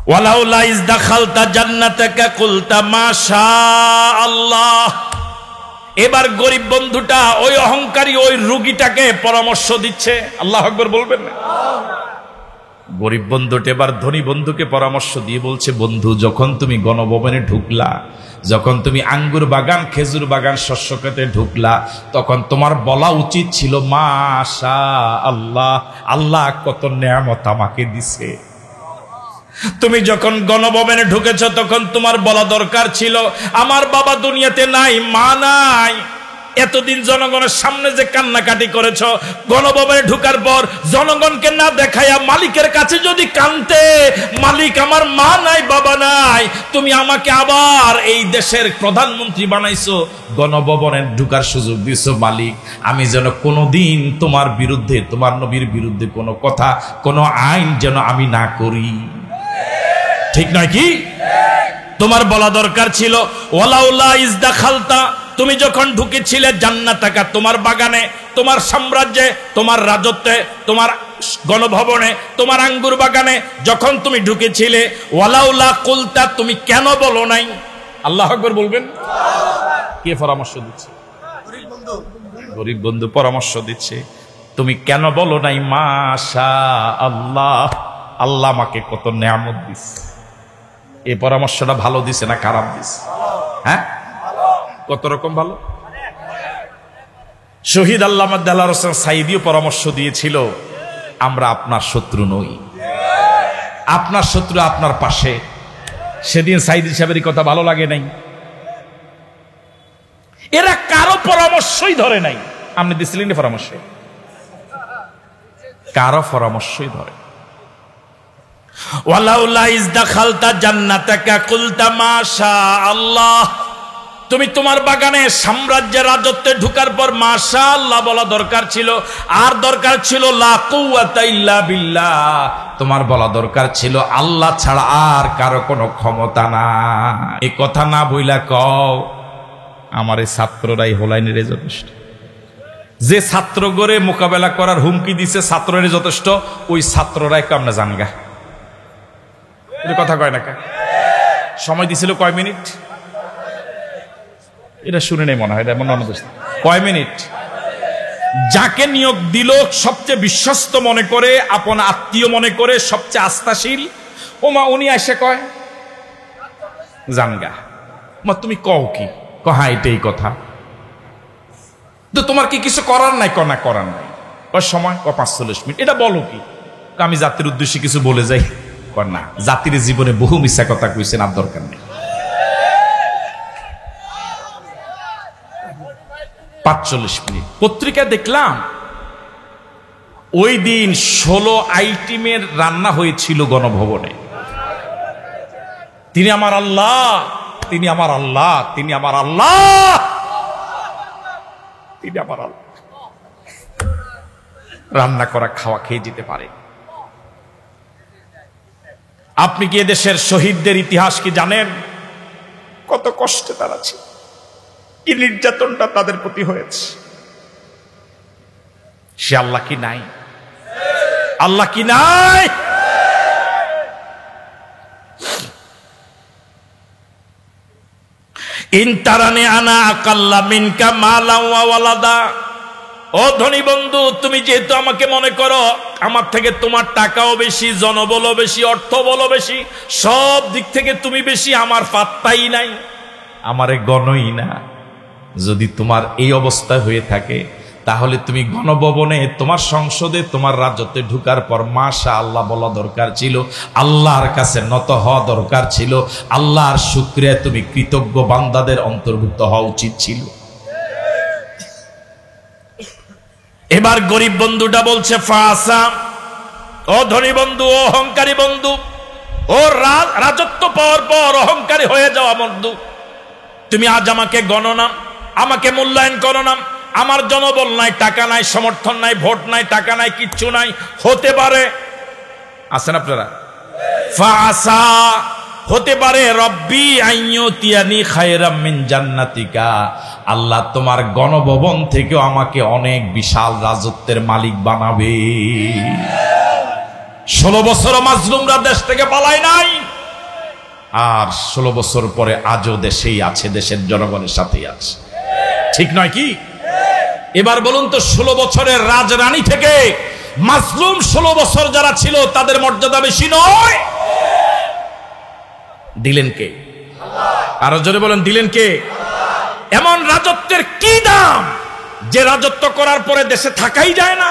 ওয়ালাউলা ইজ দাখালতা জান্নাতাকা কুলতা মাশা আল্লাহ। এবার গরিব বন্ধুটা ওই অহংকারী ওই রোগীটাকে পরামর্শ দিচ্ছে, আল্লাহু আকবার বলবেন না। গরিব বন্ধুটা এবার ধনী বন্ধুকে পরামর্শ দিয়ে বলছে, বন্ধু যখন তুমি গণভবনে ঢুকলা, যখন তুমি আঙ্গুর বাগান, খেজুর বাগান, শস্য ক্ষেতে ঢুকলা, তখন তোমার বলা উচিত ছিল মাশা আল্লাহ, আল্লাহ কত নেয়ামত আমাকে দিছে। তুমি যখন গণভবনে ঢুকেছ তখন তোমার বলা দরকার ছিল আমার বাবা দুনিয়াতে নাই, মা নাই। এতদিন জনগণের সামনে যে কান্নাকাটি করেছ, গণভবনে ঢুকার পর জনগণকে না দেখাইয়া মালিকের কাছে যদি কাঁদতে, মালিক আমার মা নাই, বাবা নাই, তুমি আমাকে আবার এই দেশের প্রধানমন্ত্রী বানাইছো, গণভবনে ঢুকার সুযোগ দিছো, মালিক আমি যেন কোনোদিন তোমার বিরুদ্ধে, তোমার নবীর বিরুদ্ধে কোনো কথা, কোনো আইন যেন আমি না করি। ঠিক নয় কি? তোমার বলা দরকার ছিল ওয়ালাউলা ইজ দাখালতা, তুমি যখন ঢুকেছিলে জান্নাতাকা, তোমার বাগানে, তোমার সাম্রাজ্যে, তোমার রাজত্বে, তোমার গণভবনে, তোমার আঙ্গুর বাগানে যখন তুমি ঢুকেছিলে, ওয়ালাউলা কুলতা, তুমি কেন বলো নাই? আল্লাহু আকবার বলবেন। কে পরামর্শ দিচ্ছে? গরিব বন্ধু পরামর্শ দিচ্ছে, তুমি কেন বলো নাই মাশা আল্লাহ, আল্লাহ আমাকে কত নেয়ামত দিছে। এই পরামর্শটা ভালো দিছে না খারাপ দিছে? হ্যাঁ, কত রকম ভালো। শহীদ আল্লামা দেলাওয়ার হোসেন সাঈদীও পরামর্শ দিয়েছিল, আমরা আপনার শত্রু নই, আপনার শত্রু আপনার পাশে। সেদিন সাঈদী সাহেবের কথা ভালো লাগে নাই, এরা কারো পরামর্শই ধরে নাই। আপনি দিছিলেন পরামর্শ? কারো পরামর্শই ধরে। ওয়ালাউলা ইজ দাখালতা জান্নাতাকা কুলতা মাশা আল্লাহ, তুমি তোমার বাগানে, সাম্রাজ্যের রাজত্বে ঢুকার পর মাশা আল্লাহ বলা দরকার ছিল। আর দরকার ছিল লা কুওয়াতা ইল্লা বিল্লাহ, তোমার বলা দরকার ছিল আল্লাহ ছাড়া আর কারো কোনো ক্ষমতা না। এই কথা না বইলা কও আমার এই ছাত্ররাই হোলাইনের যথেষ্ট। যে ছাত্র গড়ে মোকাবেলা করার হুমকি দিছে ছাত্রের যথেষ্ট, ওই ছাত্ররাই কামনা জানগা। কথা কয় না? সময় দিছিল কয় মিনিট? এটা শুনে নেই মনে হয়, এটা মনে হয় কয় মিনিট। যাকে নিয়োগ দিল সবচেয়ে বিশ্বস্ত মনে করে, আপন আত্মীয় মনে করে, সবচেয়ে আস্থাশীল, ওমা উনি এসে কয় জানগা। মা তুমি কও কি? হ্যাঁ এটাই কথা। তো তোমার কি কিছু করার নাই? না করার নাই। সময় 45 মিনিট। এটা বলো কি? আমি জাতির উদ্দেশ্যে কিছু বলে যাই। না, জাতির জীবনে বহু মিথ্যা কথা কইছেন, আর দরকার নেই। 45 মিনিট। পত্রিকা দেখলাম ওই দিন 16 আইটেমের রান্না হয়েছিল গণভবনে। তিনি আমার আল্লাহ, তিনি আমার আল্লাহ, তিনি আমার আল্লাহ, তিনি আমার আল্লাহ। রান্না করা খাওয়া খেয়ে যেতে পারে। আপনি কি এদেশের শহীদদের ইতিহাস কি জানেন? কত কষ্টে তারা ছিল, কি নির্যাতনটা তাদের প্রতি হয়েছে। সে আল্লাহ কি নাই? আল্লাহ কি নাই? ইন তারানি আনা আকাল্লা মিনকা মালা ওয়া ওয়ালাদা, ও ধনী বন্ধু, তুমি যেহেতু আমাকে মনে করো আমার থেকে তোমার টাকাও বেশি, জনবলও বেশি, অর্থবলও বেশি, সব দিক থেকে তুমি বেশি, আমার পাত্তাই নাই, আমারে গণই না। যদি তোমার এই অবস্থা হয়ে থাকে তাহলে তুমি গণভবনে, তোমার সংসদে, তোমার রাজত্বে ঢুকার পর মাশাআল্লাহ বলা দরকার ছিল, আল্লাহর কাছে নত হওয়া দরকার ছিল, আল্লাহর শুকরিয়া তুমি কৃতজ্ঞ বান্দাদের অন্তর্ভুক্ত হওয়া উচিত ছিল। এবার গরিব বন্ধুটা বলছে ফাসা, ও ধনী বন্ধু, ও অহংকারী বন্ধু, ও রাজত্ব পাওয়ার পর অহংকারী হয়ে যাওয়া বন্ধু, তুমি আজ আমাকে গণো না, আমাকে মূল্যায়ন করো না, আমার জনবল নাই, টাকা নাই, সমর্থন নাই, ভোট নাই, টাকা নাই, কিচ্ছু নাই, হতে পারে, আছেন আপনারা, ফাসা হতে পারে রব্বি আইয়ুতিয়ানি খায়রাম মিন জান্নাতিকা, আল্লাহ তোমার গণভবন থেকেও আমাকে অনেক বিশাল রাজত্বের মালিক বানাবে। 16 বছর মাজলুমরা দেশ থেকে পালায় নাই, আর 16 বছর পরে আজও দেশেই আছে, দেশের জনগণের সাথেই আছে, ঠিক নয় কি? এবার বলুন তো, 16 বছরের রাজরানী থেকে মাজলুম 16 বছর যারা ছিল তাদের মর্যাদা বেশি নয়? দিলেন কে? আরো জোরে বলেন, দিলেন কে? এমন রাজত্বের কি দাম যে রাজত্ব করার পরে দেশে থাকাই যায় না?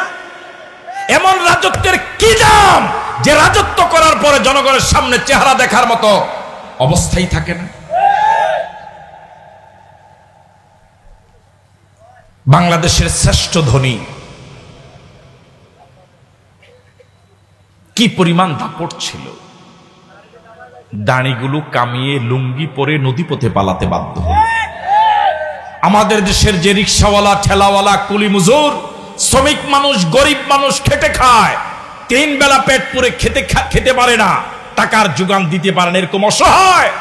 এমন রাজত্বের কি দাম যে রাজত্ব করার পরে জনগণের সামনে চেহারা দেখার মতো অবস্থাই থাকে না? বাংলাদেশের শ্রেষ্ঠ ধনী কি পরিমাণ দাপট ছিল, দাড়িগুলো কামিয়ে লুঙ্গি পরে নদীপথে পালাতে বাধ্য হল। আমাদের দেশের যে রিক্সাওয়ালা, ঠেলাওয়ালা, কুলি মজুর, শ্রমিক মানুষ, গরিব মানুষ খেটে খায়, 3 বেলা পেট পুরে খেতে পারে না, টাকার যোগান দিতে পারেন, এরকম অসহায়,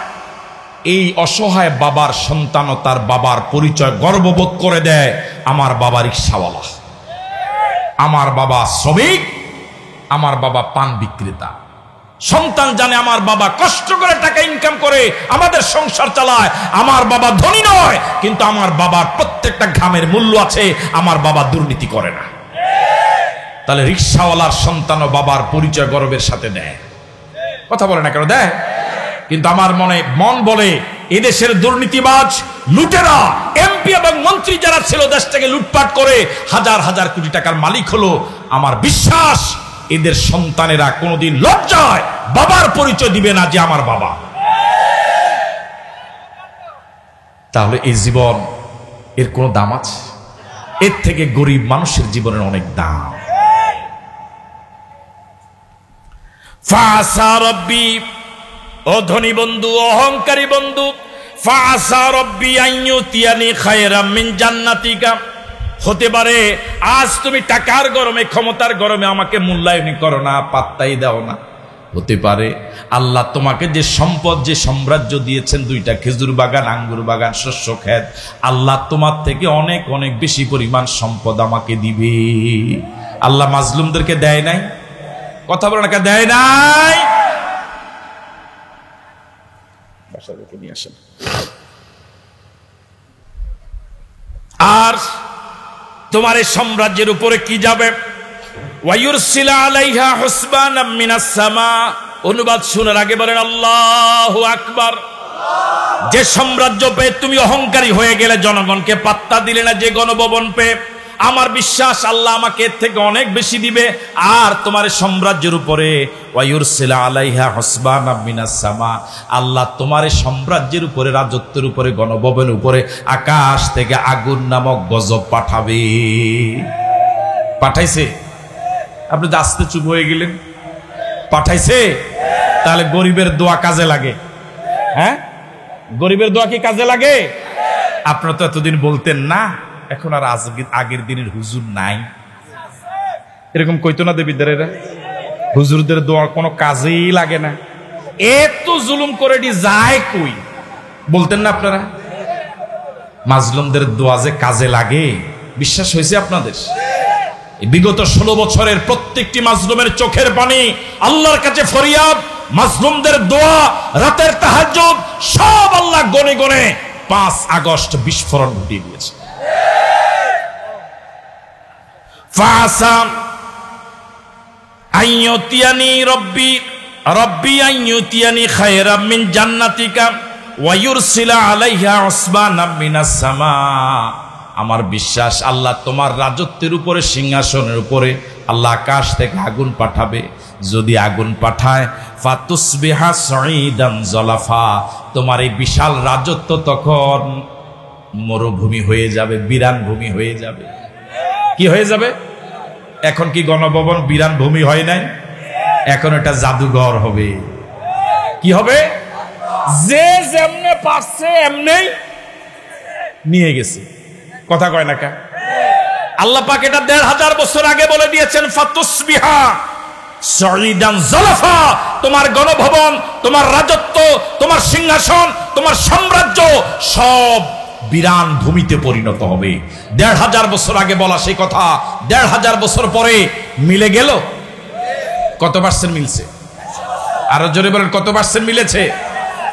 এই অসহায় বাবার সন্তানও তার বাবার পরিচয় গর্ববোধ করে দেয়, আমার বাবা রিক্সাওয়ালা, আমার বাবা শ্রমিক, আমার বাবা পান বিক্রেতা। সন্তান জানে আমার বাবা কষ্ট করে টাকা ইনকাম করে আমাদের সংসার চালায়, আমার বাবা ধনী নয়, কিন্তু আমার বাবার প্রত্যেকটা ঘামের মূল্য আছে, আমার বাবা দুর্নীতি করে না। তাহলে রিক্সাওয়ালার সন্তানও বাবার পরিচয় গর্বের সাথে দেয়, কথা বলে না কেন? দেয়। কিন্তু আমার মন বলে এদেশের দুর্নীতিবাজ, লুটেরা, এমপি এবং মন্ত্রী যারা ছিল দেশটাকে লুটপাট করে হাজার হাজার কোটি টাকার মালিক হলো, আমার বিশ্বাস এদের সন্তানেরা কোনোদিন লজ্জায় বাবার পরিচয় দিবে না যে আমার বাবা। তাহলে এই জীবন, এর কোনো দাম আছে? এর থেকে গরিব মানুষের জীবনের অনেক দাম। ফাসা রব্বি, ও ধনী বন্ধু, অহংকারী বন্ধু, ফাসা রব্বি আইয়ুতিয়ানি খায়রাম মিন জান্নাতিকা, হতে পারে আজ তুমি টাকার গরমে, ক্ষমতার গরমে আমাকে মূল্যায়ন করো না, পাত্তাই দাও না, হতে পারে আল্লাহ তোমাকে যে সম্পদ, যে সাম্রাজ্য দিয়েছেন, 2টা খেজুর বাগান, আঙ্গুর বাগান, শস্য ক্ষেত, আল্লাহ তোমার থেকে অনেক অনেক বেশি পরিমাণ সম্পদ আমাকে দিবে। আল্লাহ মাজলুমদেরকে দেয় নাই? কথা বলে না, দেয় নাই? নিয়ে আসেন। আর তোমার এই সাম্রাজ্যের উপরে কি যাবে? ওয়ায়ুরসিলা আলাইহা হুসবানাম মিনাস সামা, অনুবাদ শোনার আগে বলেন আল্লাহু আকবার। যে সাম্রাজ্য পেয়ে তুমি অহংকারী হয়ে গেলে, জনগণকে পাত্তা দিলে না, যে গণভবন পেয়ে, আমার বিশ্বাস আল্লাহ আমাকে এর থেকে অনেক বেশি দিবে। আর তোমার সাম্রাজ্যের উপরে ওয়ায়ুরসিলা আলাইহা হুসবানাম মিনাস সামা, আল্লাহ তোমার সাম্রাজ্যের উপরে, রাজত্বের উপরে, গণভবনের উপরে আকাশ থেকে আগুন নামক গজব পাঠাবে। পাঠাইছে? আপনি তো আস্তে চুপ হয়ে গেলেন। পাঠাইছে? তাহলে গরিবের দোয়া কাজে লাগে? হ্যাঁ, গরিবের দোয়া কি কাজে লাগে? আপনারা তো এতদিন বলতেন না, এখন আর আগের দিনের হুজুর নাই, এরকম কইতো না দেবীদারেরা, হুজুরদের দোয়া কোনো কাজেই লাগে না, এত জুলুম করে যায় কই, বলতেন না আপনারা? মাজলুমদের দোয়া যে কাজে লাগে, বিশ্বাস হয়েছে আপনাদের? বিগত 16 বছরের প্রত্যেকটি মাজলুমের চোখের পানি, আল্লাহর কাছে ফরিয়াদ, মাজলুমদের দোয়া, রাতের তাহাজ্জুদ, সব আল্লাহ গনে গনে 5 আগস্ট বিস্ফোরণ ঘটিয়ে দিয়েছে। ফাসা আইয়ুতিয়ানি রব্বি আইয়ুতিয়ানি খায়রাম মিন জান্নাতিকা ওয়া ইউরসিলা আলাইহা উসবানাম মিনাস সামা। আমার বিশ্বাস আল্লাহ তোমার রাজত্বের উপরে, সিংহাসনের উপরে আল্লাহ আকাশ থেকে আগুন পাঠাবে। যদি আগুন পাঠায় ফাতুসবিহা সাঈদান জলাফা, তোমার এই বিশাল রাজত্ব তখন মরুভূমি হয়ে যাবে, বিরান ভূমি হয়ে যাবে। কি হয়ে যাবে? এখন কি গণভবন বিরান ভূমি হয় নাই? এখন এটা জাদুঘর হবে। কি হবে? যে যেমনে পারছে এমনি নিয়ে গেছে। কথা কয় না কা? আল্লাহ পাক এটা ১৫০০ বছর আগে বলে দিয়েছেন, ফাতুসবিহা সাঈদান জলাফা, তোমার গণভবন, তোমার রাজত্ব, তোমার সিংহাসন, তোমার সাম্রাজ্য সব বিরান ভূমিতে পরিণত হবে। ১৫০০ বছর আগে বলা সেই কথা ১৫০০ বছর পরে মিলে গেল। কত পার্সেন্ট মিলছে? আরো জোরে বলেন, কত পার্সেন্ট মিলেছে?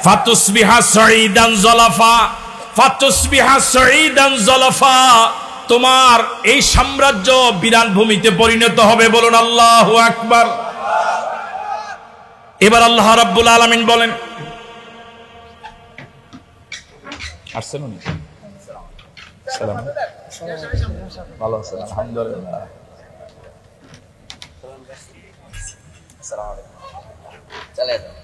ফাতুসবিহা সাঈদান জলাফা, ফাতুসবিহা সাঈদান জলাফা, তোমার এই সাম্রাজ্য বিরান ভূমিতে পরিণত হবে। বলুন আল্লাহু আকবার। এবার আল্লাহ রাব্বুল আলামিন বলেন, আসছেন উনি? সালাম, ভালো আছেন? আলহামদুলিল্লাহ। আসসালামু আলাইকুম। চলে যাও।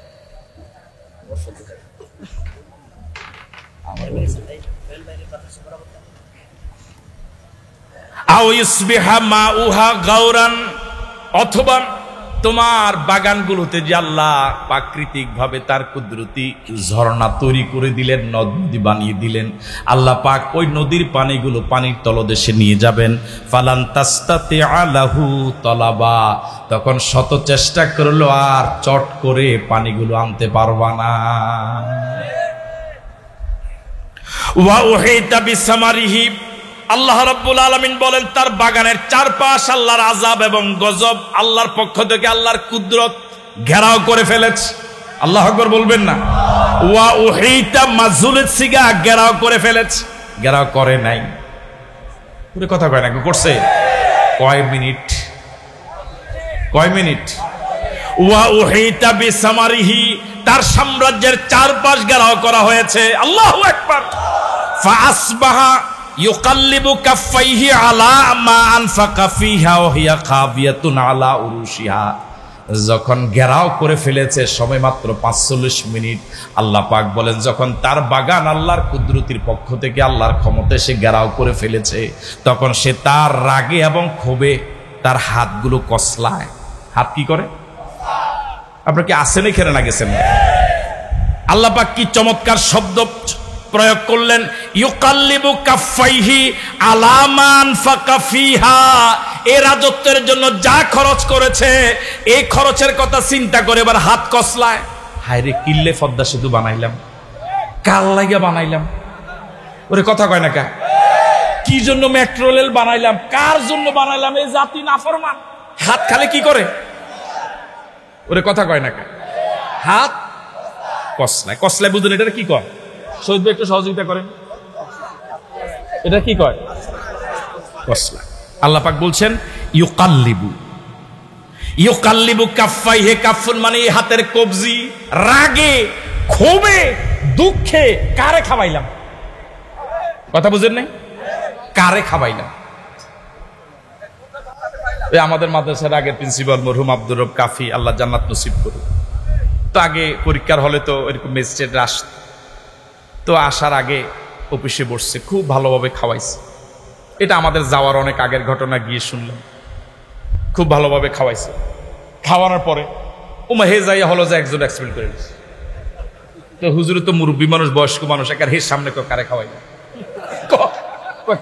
অথবা তোমার বাগানগুলোতে যে আল্লাহ প্রাকৃতিক ভাবে তার কুদরতি ঝর্ণা তৈরি করে দিলেন, নদ নদী বানিয়ে দিলেন, আল্লাহ পাক ওই নদীর পানিগুলো পানির তলদেশে নিয়ে যাবেন। ফালান তাস্তাতিআ লাহু তলাবা, তখন শত চেষ্টা করলো আর চট করে পানিগুলো আনতে পারবা না। ওয়া উহিতা বিসামারিহি, আল্লাহ রাব্বুল আলামিন বলেন তার বাগানের চারপাশ আল্লাহর আযাব এবং গজব আল্লাহর পক্ষ থেকে, আল্লাহর কুদরত ঘেরাও করে ফেলেছে। আল্লাহু আকবার বলবেন না? ওয়া উহিতা মাজুলের সিগা ঘেরাও করে ফেলেছে। ঘেরাও করে নাই, পুরো কথা কয় না, করছে কয় মিনিট? কয় মিনিট? ওয়া উহিতা বিসামারিহি, তার সাম্রাজ্যের চারপাশ ঘেরাও করা হয়েছে। আল্লাহু আকবার। ফাআসবাহা ইউকাল্লিবু কাফাইহি আলা মা আনফাকা ফিহা ওয়া হিয়া খাবিয়াতুন আলা উরুশিহা, যখন ঘেরাও করে ফেলেছে সময় মাত্র ৪৫ মিনিট, আল্লাহ পাক বলেন যখন তার বাগান আল্লাহর কুদরতির পক্ষ থেকে আল্লাহর ক্ষমতায় সে ঘেরাও করে ফেলেছে, তখন সে তার রাগে এবং ক্ষোভে তার হাতগুলো কসলায়। হাত কি করে? আপনার কি আসেন এখানে না গেছেন? আল্লাহ পাক কি চমৎকার শব্দ প্রয়োগ করলেন, ইউকাল্লিবু কাফাইহি আলা মা আনফাকা ফিহা, এই রাজত্বের জন্য যা খরচ করেছে এই খরচের কথা চিন্তা করে এবার হাত কসলায়। হায়রে, কিল্লে পদ্মা সেতু বানাইলাম, কার লাগা বানাইলাম? ওরে কথা কয় না কা? কি জন্য মেট্রো রেল বানাইলাম, কার জন্য বানাইলাম? এই জাতি নাফরমান। হাত খালে কি করে? ওরে কথা কয় না কা? হাত কসলায়। কসলায় বুঝলেন এটা কি কয়? শহীদ ভাই একটু সহযোগিতা করেন, এটা কি কয়? কসলা। আল্লাহ পাক বলছেন ইউকাল্লিবু, ইউকাল্লিবু কাফাইহি, কাফুন মানে হাতের কবজি, রাগে ক্ষোভে দুঃখে কারে খাওয়াইলাম? কথা বুঝেন নাই? কারে খাওয়াইলাম? আমাদের মাদ্রাসার আগের প্রিন্সিপাল মরহুম আব্দুর রব কাফি, আল্লাহ জান্নাত নসিব করুন, তো আগে পরীক্ষার হলে তো এরকম ম্যাজিস্ট্রেট আসত, তো আসার আগে অফিসে বসছে, খুব ভালোভাবে খাওয়াইছে। এটা আমাদের যাওয়ার অনেক আগের ঘটনা, গিয়ে শুনলাম খুব ভালোভাবে খাওয়াইছে। খাওয়ানোর পরে ওমা হে যাইয়া হলো যে একজন এক্সপ্লেন করে দিচ্ছে, তো হুজুরে তো মুরব্বী মানুষ, বয়স্ক মানুষ, একার হের সামনে কারে খাওয়াইলাম,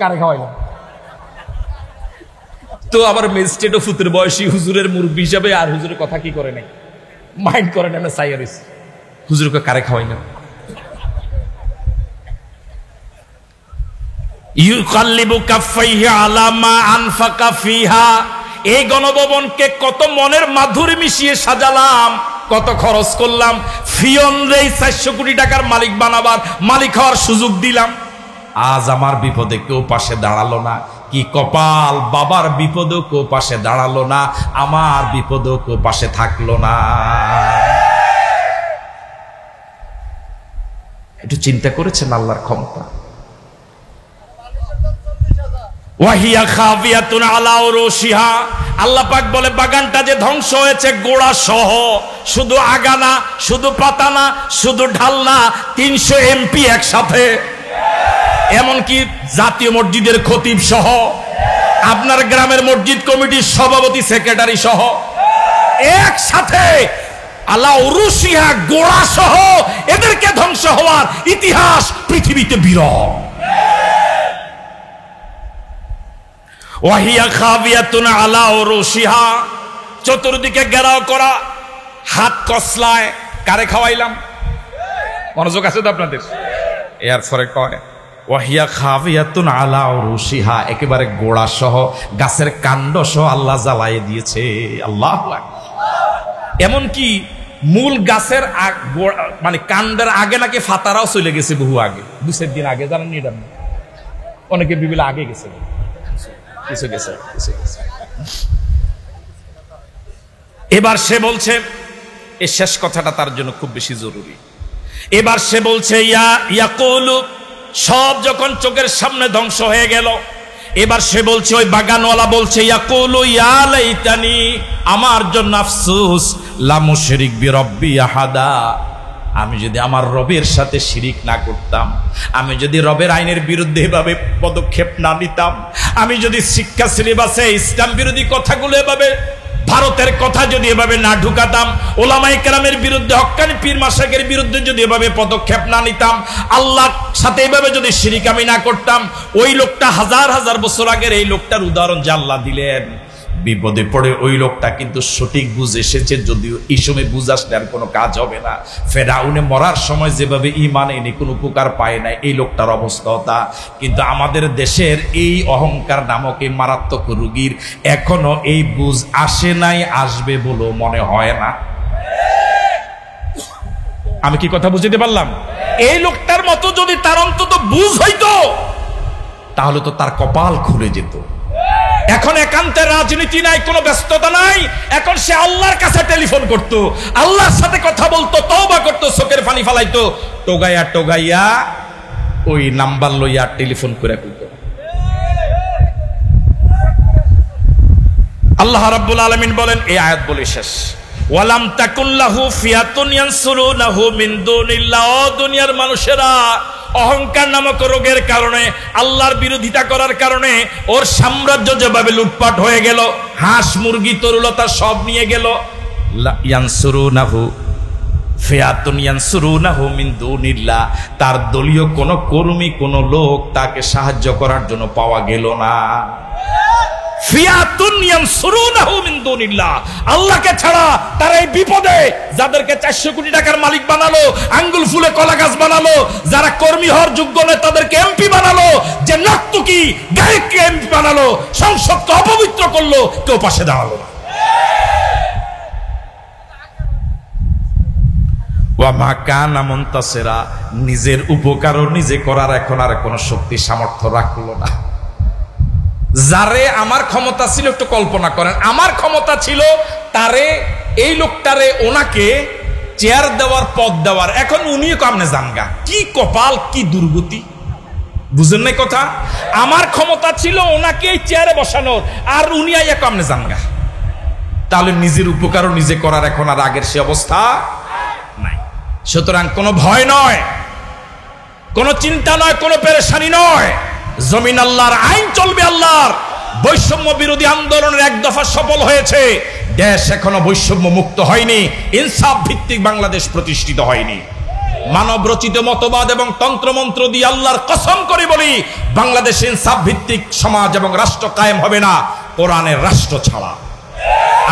কারে খাওয়াইলাম? তো আবার ম্যাজিস্ট্রেটও ফুতের বয়সী, হুজুরের মুরব্বী হিসাবে আর হুজুরের কথা কি করে নাই, মাইন্ড করে না, সাইয়ারিস হুজুরকে কারে খাওয়াইলাম? ইউকাল্লিবু কাফাইহি আলা মা আনফাকা ফিহা, এই গণভবনকে কত মনের মাধুরী মিশিয়ে সাজালাম, কত খরচ করলাম, ফিয়নরে ৪০০ কোটি টাকার মালিক বানাবার, মালিক হওয়ার সুযোগ দিলাম। আজ আমার বিপদে কেউ পাশে দাঁড়ালো না, কি কপাল, বাবার বিপদও কো পাশে দাঁড়ালো না, আমার বিপদও কো পাশে থাকলো না। একটু চিন্তা করেছেন আল্লাহর ক্ষমতা। ওয়াহিয়া খাবিয়াতুন আলা উরুশিহা, আল্লাহ পাক বলে বাগানটা যে ধ্বংস হয়েছে গোড়া সহ, শুধু আগা না, শুধু পাতা না, শুধু ঢাল না, 300 এমপি একসাথে, এমনকি জাতীয় মসজিদের খতিব সহ, আপনার গ্রামের মসজিদ কমিটির সভাপতি সেক্রেটারি সহ একসাথে আলা উরুশিহা গোড়া সহ এদেরকে ধ্বংস হওয়ার ইতিহাস পৃথিবীতে বিরল। ওয়াহিয়া খাবিয়াতুন আলা উরুশিহা, চতুর্দিকে ঘেরাও করা, হাত কসলায়, কারে খাওয়াইলাম? মনোযোগ আছে তো আপনাদের? এরপরে কয় ওয়াহিয়া খাবিয়াতুন আলা উরুশিহা, একেবারে গোড়া সহ গাছের কাণ্ড সহ আল্লাহ জ্বালায়ে দিয়েছে। আল্লাহু আকবার। এমনকি মূল গাছের মানে কাণ্ডের আগে নাকি ফাতারাও চলে গেছে, বহু আগে, 2-4 দিন আগে, জানেন এটা? অনেকে বিবিলা আগে গেছে, কিছু গেছে। এবার সে বলছে, এই শেষ কথাটা তার জন্য খুব বেশি জরুরি। এবার সে বলছে ইয়াকুলু, সব যখন চোখের সামনে ধ্বংস হয়ে গেল, এবার সে বলছে, ওই বাগানওয়ালা বলছে, ইয়াকুলু ইয়া লাইতানি, আমার জন্য আফসোস, লা মুশরিক বিরব্বি আহাদা, আমি যদি আমার রবের সাথে শিরিক না করতাম, আমি যদি রবের আইনের বিরুদ্ধে এভাবে পদক্ষেপ না নিতাম, আমি যদি শিক্ষা সিলেবাসে ইসলাম বিরোধী কথাগুলো এভাবে, ভারতের কথা যদি এভাবে না ঢুকাতাম, ওলামায়ে কেরামের বিরুদ্ধে, হক্কানি পীর মাশায়েখের বিরুদ্ধে যদি এভাবে পদক্ষেপ না নিতাম, আল্লাহর সাথে এভাবে যদি শিরিক আমি না করতাম, ওই লোকটা হাজার হাজার বছর আগের এই লোকটার উদাহরণ যে আল্লাহ দিলেন, বিপদে পড়ে ওই লোকটা কিন্তু সঠিক বুঝ এসেছে, যদিও এই সময় বুঝ আসলে আর কোনো কাজ হবে না। ফেরাউনে মরার সময় যেভাবে ঈমান এনে কোনো উপকার পায় না, এই লোকটার অবস্থা তা। কিন্তু আমাদের দেশের এই অহংকার নামক এই মারাত্মক রোগীর এখনো এই বুঝ আসে নাই, আসবে বলেও মনে হয় না। আমি কি কথা বুঝতে পারলাম? এই লোকটার মতো যদি তার অন্তত বুঝ হইতো, তাহলে তো তার কপাল খুলে যেত। এখন একান্তে রাজনীতি নাই, কোনো ব্যস্ততা নাই, এখন সে আল্লাহর কাছে টেলিফোন করত, আল্লাহর সাথে কথা বলতো, তওবা করতো, চোখের পানি ফালাইতো, টোগাইয়া টোগাইয়া ওই নাম্বার লইয়া টেলিফোন করে কইতো। আল্লাহ রাব্বুল আলামিন বলেন, এই আয়াত বলে শেষ, ওয়ালাম তাকুল্লাহু ফিয়াতুন ইয়ানসুরুনাহু মিন দুনিল্লাহ, ও দুনিয়ার মানুষেরা, অহংকার নামক রোগের কারণে, আল্লাহর বিরোধিতা করার কারণে ওর সাম্রাজ্য যেভাবে লুটপাট হয়ে গেল, হাঁস মুরগি তরুলতা সব নিয়ে গেল, ইয়ানসুরুনাহু ফিয়াতুন ইয়ানসুরুনাহু মিন দুনিল্লাহ, তার দলীয় কোন কর্মী, কোন লোক তাকে সাহায্য করার জন্য পাওয়া গেল না। ফিয়াতুন ইয়ানসুরুনাহু মিন দুনিল্লাহ, আল্লাহকে ছাড়া তারা এই বিপদে, যাদেরকে 400 কোটি টাকার মালিক বানালো, আঙ্গুল ফুলে কলা গাছ বানালো, যারা কর্মী হওয়ার যোগ্য নয় তাদেরকে এমপি বানালো, যে নর্তকী গায়ককে এমপি বানালো, সংসদকে অপবিত্র করলো, কেউ পাশে দাঁড়ালো না। ওয়া মা কানা মুনতাসিরা, নিজের উপকারও নিজে করার এখন আর কোনো শক্তি সামর্থ্য রাখলো না। যারে আমার ক্ষমতা ছিল, একটু কল্পনা করেন, আমার ক্ষমতা ছিল তারে, এই লোকটারে, ওনাকে চেয়ার দেওয়ার, পদ দেওয়ার, এখন উনিও কামনে জানগা, কি কপাল, কি দুর্গতি, বুঝেন নাই কথা? আমার ক্ষমতা ছিল ওনাকে এই চেয়ারে বসানোর, আর উনি আইয়া কামনে জানগা। তাহলে নিজের উপকারও নিজে করার এখন আর আগের সে অবস্থা নাই। সুতরাং কোনো ভয় নয়, কোনো চিন্তা নয়, কোনো পেরেশানি নয়, জমিন আল্লাহর, আইন চলবে আল্লাহর। বৈষম্য বিরোধী আন্দোলনের এক দফা সফল হয়েছে, দেশ এখনো বৈষম্য মুক্ত হয়নি, ইনসাফ ভিত্তিক বাংলাদেশ প্রতিষ্ঠিত হয়নি। মানব রচিত মতবাদ এবং তন্ত্রমন্ত্র দিয়ে আল্লাহর কসম করে বলি, বাংলাদেশে ইনসাফ ভিত্তিক সমাজ এবং রাষ্ট্র কায়েম হবে না কোরআনের রাষ্ট্র ছাড়া।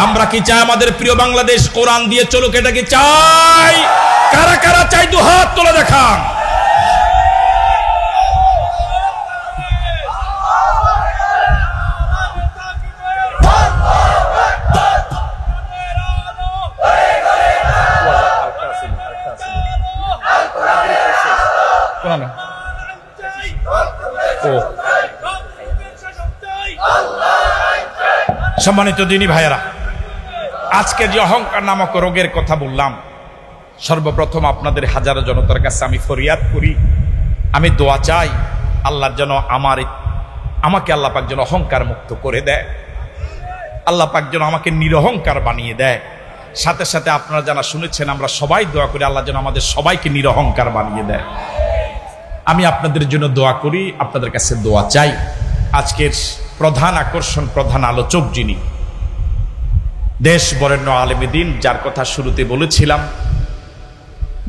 আমরা কি চাই আমাদের প্রিয় বাংলাদেশ কোরআন দিয়ে চলুক? এটা কি চাই? কারা কারা চাই দু হাত তুলে দেখান। সম্মানিত দিনী ভাইয়েরা, আজকে যে অহংকার নামক রোগের কথা বললাম, সর্বপ্রথম আপনাদের হাজারো জনতার কাছে আমি ফরিয়াদ করি, আমি দোয়া চাই আল্লাহর যেন আমাকে আল্লাহ পাক যেন অহংকার মুক্ত করে দেয়, আল্লাহ পাক যেন আমাকে নিরহংকার বানিয়ে দেয়। সাথে সাথে আপনারা যারা শুনেছেন, আমরা সবাই দোয়া করি আল্লাহ যেন আমাদের সবাইকে নিরহংকার বানিয়ে দেয়। আমি আপনাদের জন্য দোয়া করি, আপনাদের কাছে দোয়া চাই। আজকের প্রধান আকর্ষণ, প্রধান আলোচক যিনি, দেশ বরেণ্য আলেমে দ্বীন, যার কথা শুরুতে বলেছিলাম,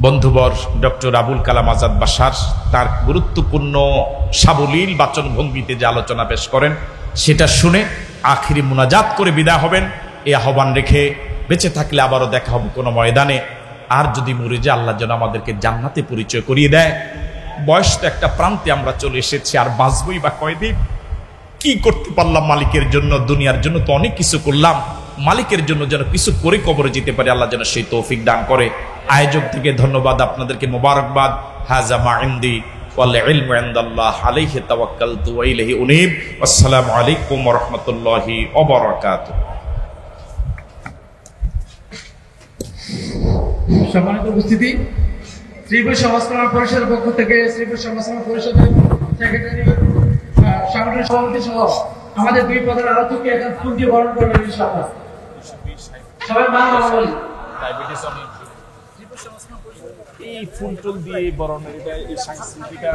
বন্ধুবর ডক্টর আবুল কালাম আজাদ বাশার, তার গুরুত্বপূর্ণ সাবলীল বাচন ভঙ্গিতে যে আলোচনা পেশ করেন, সেটা শুনে আখিরি মুনাজাত করে বিদায় হবেন। এই আহ্বান রেখে বেঁচে থাকলে আবারও দেখা হবে কোনো ময়দানে, আর যদি মরে যায় আল্লাহ যেন আমাদেরকে জান্নাতে পরিচয় করিয়ে দেয়। বয়স তো একটা প্রান্তে আমরা চলে এসেছি, আর বাঁচবই বা কয়দিন? কি করতে পারলাম মালিকের জন্য? দুনিয়ার জন্য তো অনেক কিছু করলাম, মালিকের জন্য যেন কিছু করে কবরে যেতে পারে, আল্লাহ যেন সেই তৌফিক দান করে। আয়োজক থেকে ধন্যবাদ, আপনাদেরকে মোবারকবাদ। হাজা মা ইনদি ওয়াল ইলমু ইনদাল্লাহ, আলাইহি তাওয়াক্কালতু ওয়া ইলাইহি উনীব। আসসালামু আলাইকুম ওয়া রাহমাতুল্লাহি ওয়া বারাকাতুহু। সম্মানিত উপস্থিতি, শ্রীপুর সমাজ কল্যাণ পরিষদের পক্ষ থেকে শ্রীপুর সমাজ কল্যাণ পরিষদের সেক্রেটারি, সাংগঠনিক সভাপতি সহ আমাদের দুই পদের আলোচককে এখন ফুল দিয়ে বরণ করবেন ইনশাআল্লাহ। সবাই মারহাবা বলি। এই ফুল টুল দিয়ে বরণের এই সংস্কৃতিটা